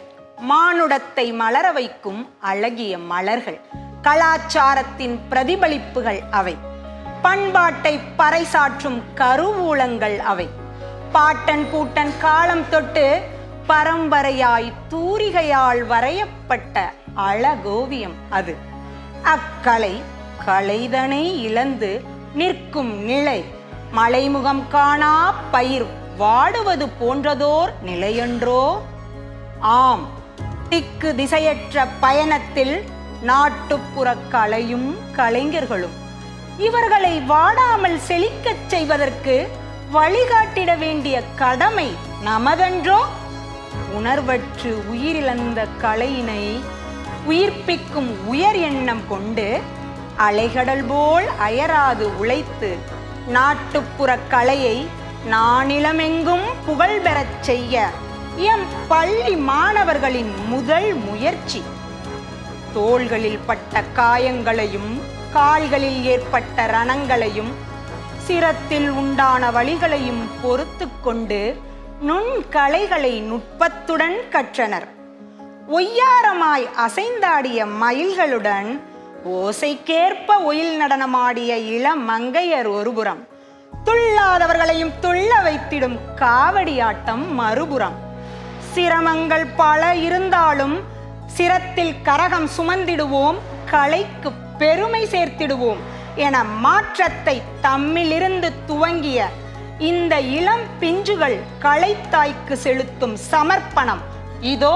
மானுடத்தை மலர வைக்கும் அழகிய மலர்கள், கலாச்சாரத்தின் பிரதிபலிப்புகள் அவை, பண்பாட்டை பறைசாற்றும் கருவூலங்கள் அவை, பாட்டன் பூட்டன் காலம் தொட்டு பரம்பரையாய் தூரிகையால் வரையப்பட்ட அழகோவியம் அது. அக்கலை கலைதனை இழந்து நிற்கும் நிலை, மலைமுகம் காணா பயிர் வாடுவது போன்றதோர் நிலையொன்றோ? ஆம், திக்கு திசையற்ற பயணத்தில் நாட்டுப்புற கலையும் கலைஞர்களும். இவர்களை வாடாமல் செழிக்கச் செய்வதற்கு வழிகாட்டிட வேண்டிய கடமை நமதன்றோ? உணர்வற்று உயிரிழந்த கலையினை உயிர்ப்பிக்கும் உயர் எண்ணம் கொண்டு அலைகடல் போல் அயராது உழைத்து நாட்டுப்புற கலையை நானிலமெங்கும் புகழ் பெறச் செய்ய எம் பள்ளி மாணவர்களின் முதல் முயற்சி. தோள்களில் பட்ட காயங்களையும் கால்களில் ஏற்பட்ட ரணங்களையும் சிரத்தில் உண்டான வலிகளையும் பொறுத்து கொண்டு நுண்கலைகளை நுட்பத்துடன் கற்றனர். ஒய்யாரமாய் அசைந்தாடிய மயில்களுடன் ஓசைக்கேற்ப ஒயில் நடனமாடிய இளமங்கையர் ஒருபுறம், துள்ளாதவர்களையும் துள்ள வைத்திடும் காவடியாட்டம் மறுபுறம். சிரமங்கள் பல இருந்தாலும் சிரத்தில் கரகம் சுமந்திடுவோம், கலைக்கு பெருமை சேர்த்திடுவோம் என மாற்றத்தை தம்மிலிருந்து துவங்கிய இந்த இளம் பிஞ்சுகள் கலைத்தாய்க்கு செலுத்தும் சமர்ப்பணம் இதோ.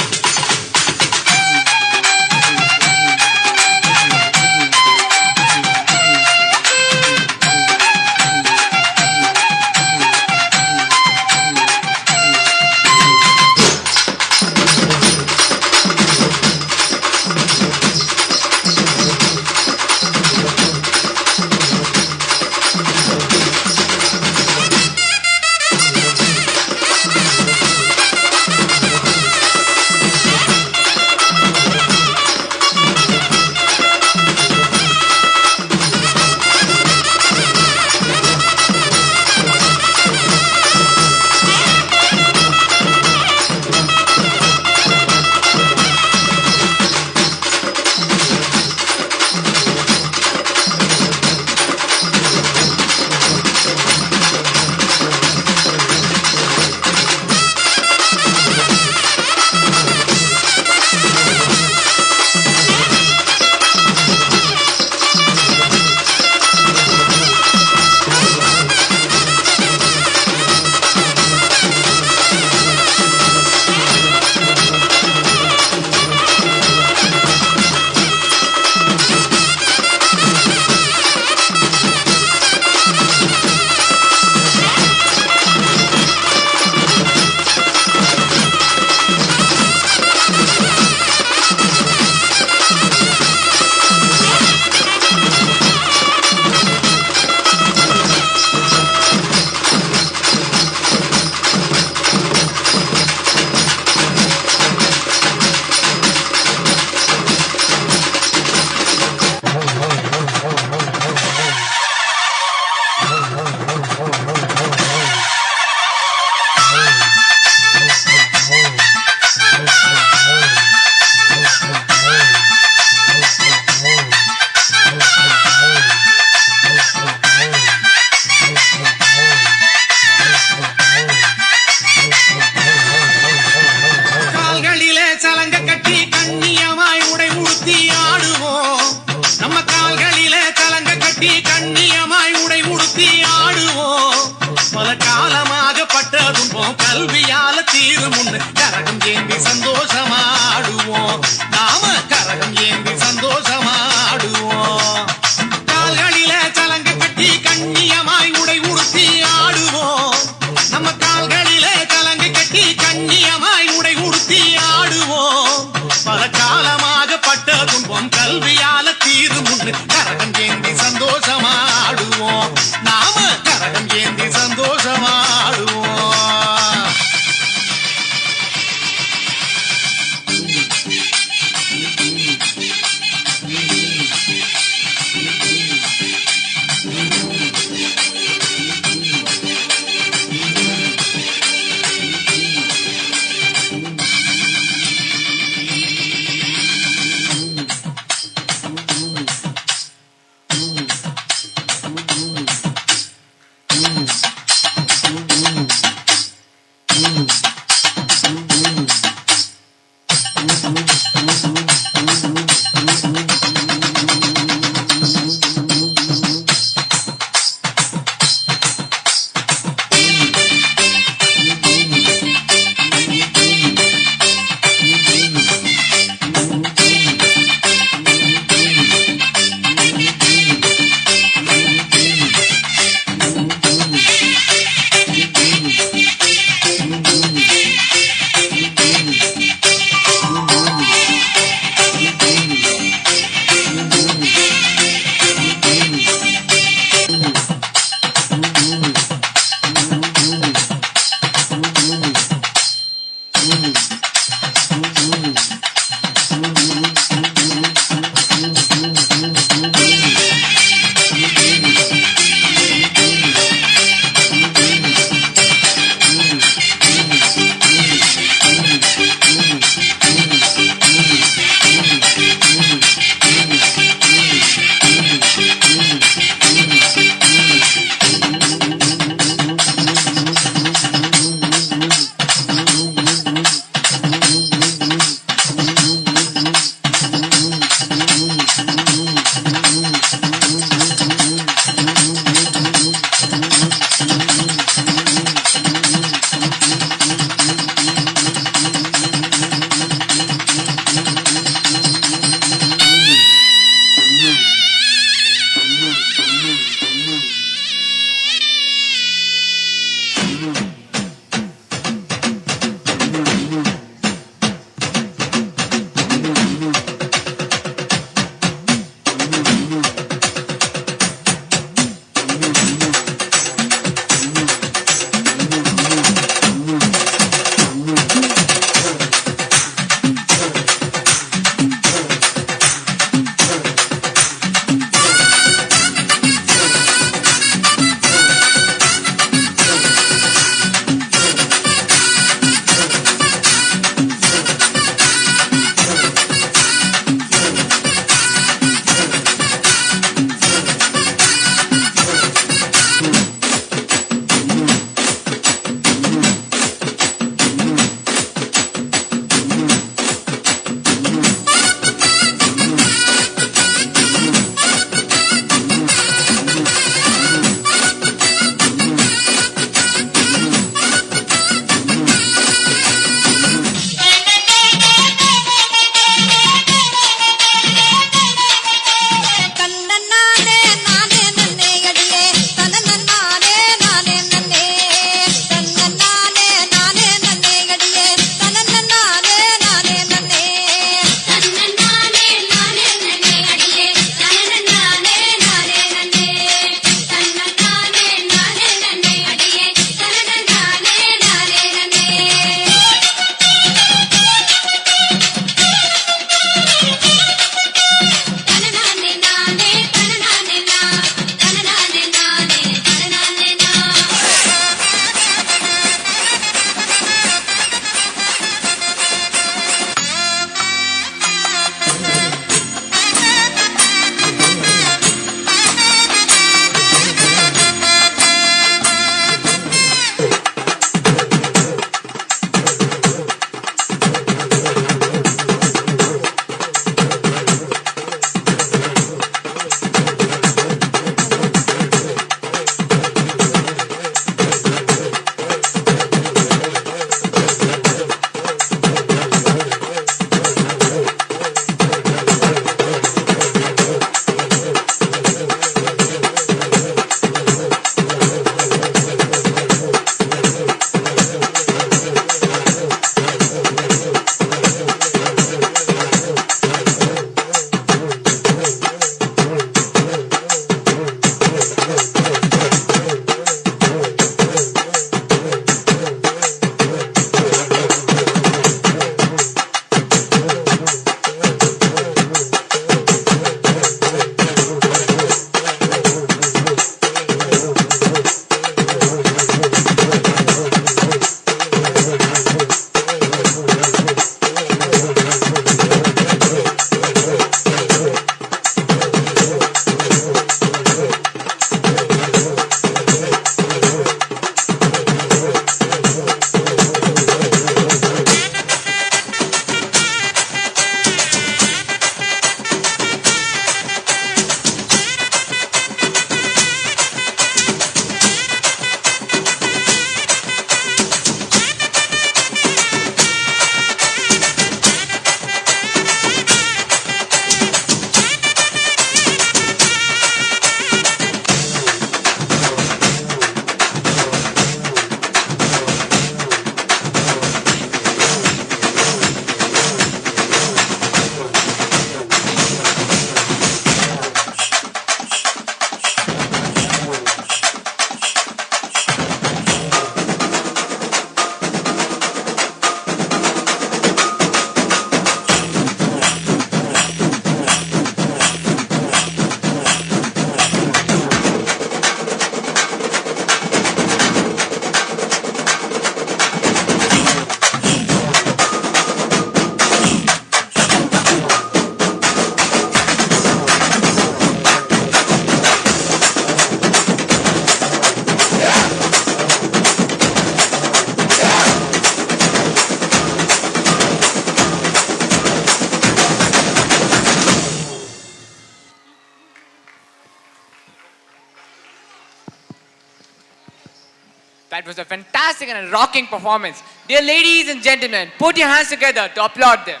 That was a fantastic and a rocking performance. Dear ladies and gentlemen, put your hands together to applaud them.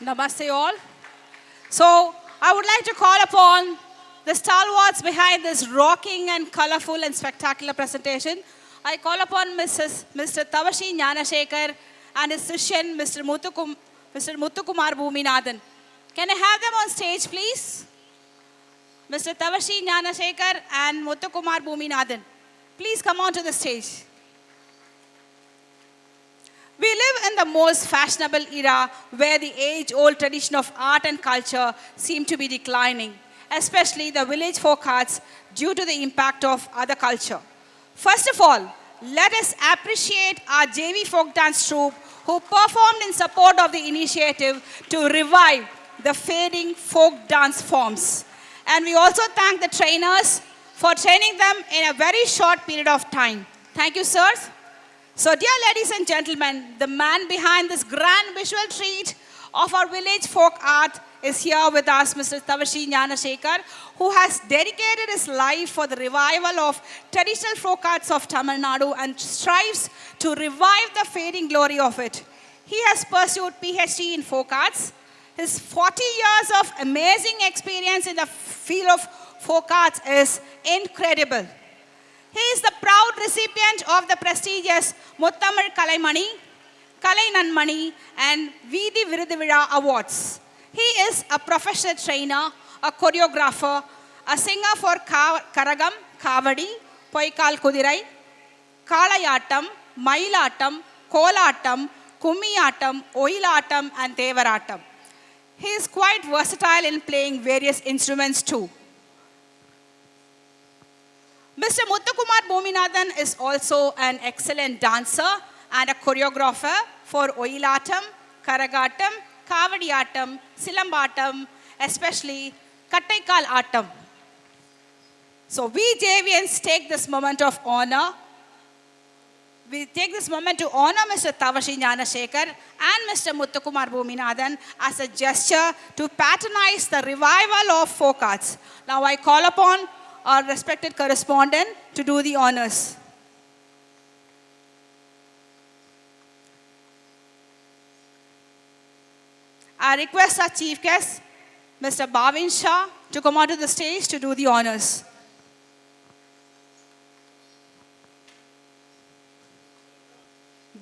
Namaste all. So, I would like to call upon the stalwarts behind this rocking and colorful and spectacular presentation. I call upon Mr. Tavashi Gnanashekar and his Sishan, Mr. Muthukumar Bhuminathan. Can I have them on stage, please? Mr. Tavashi Gnanashekar and Muthukumar Bhuminathan. Please come on to the stage. We live in the most fashionable era where the age-old tradition of art and culture seem to be declining, especially the village folk arts due to the impact of other culture. First of all, let us appreciate our JV folk dance troupe who performed in support of the initiative to revive the fading folk dance forms. And we also thank the trainers for training them in a very short period of time. Thank you, sirs. So, dear ladies and gentlemen, the man behind this grand visual treat of our village folk art is here with us, Mr. Tavashi Gnanashekar, who has dedicated his life for the revival of traditional folk arts of Tamilnadu and strives to revive the fading glory of it. He has pursued PhD in folk arts. His 40 years of amazing experience in the field of folk arts is incredible. He is the proud recipient of the prestigious Muttamil Kalaimani, Kalainanmani and Veedi Virudivira awards. He is a professional trainer, a choreographer, a singer for Karagattam, Kavadi, Poikal Kudirai, Kalayattam, Mayilattam, Kolattam, Kummiyattam, Oyilattam and Thevarattam. He is quite versatile in playing various instruments too. Mr. Muthukumar Bhuminathan is also an excellent dancer and a choreographer for Oyilattam, Karagattam, Kavadiattam, Silambattam, especially Kattaikal Attam. So we JVans take this moment of honor. We take this moment to honor Mr. Tavashi Gnanashekar and Mr. Muthukumar Bhuminathan as a gesture to patronize the revival of folk arts. Now I call upon our respected correspondent to do the honors. I request our chief guest, Mr. Bhavin Shah, to come onto the stage to do the honors.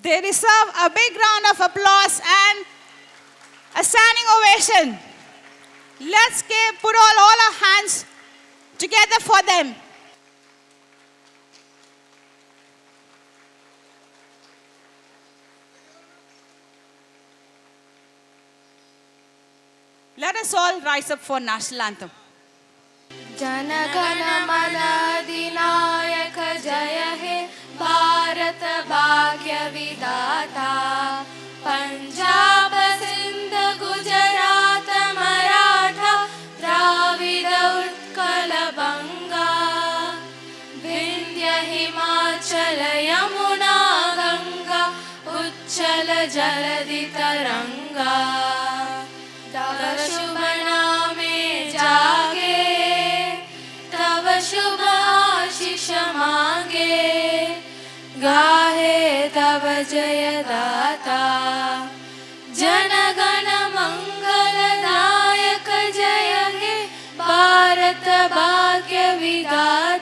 They deserve a big round of applause and a standing ovation. Let's put all our hands together for them. Let us all rise up for national anthem. Jana Gana Mana Adinayaka Jaya He Bharat Bhagya Vidata Punjab Sindh Gujarat Maratha Dravida Utkala Banga Vindhya Himachala Yamuna Ganga Uchchala Jaladi Taranga Tava Shubha Name Jage Tava Shubha Ashisha Mange Gahe Tava Jaya Data Jana Gana Mangala Dayaka Jaya He Bharat Bhagya Vidata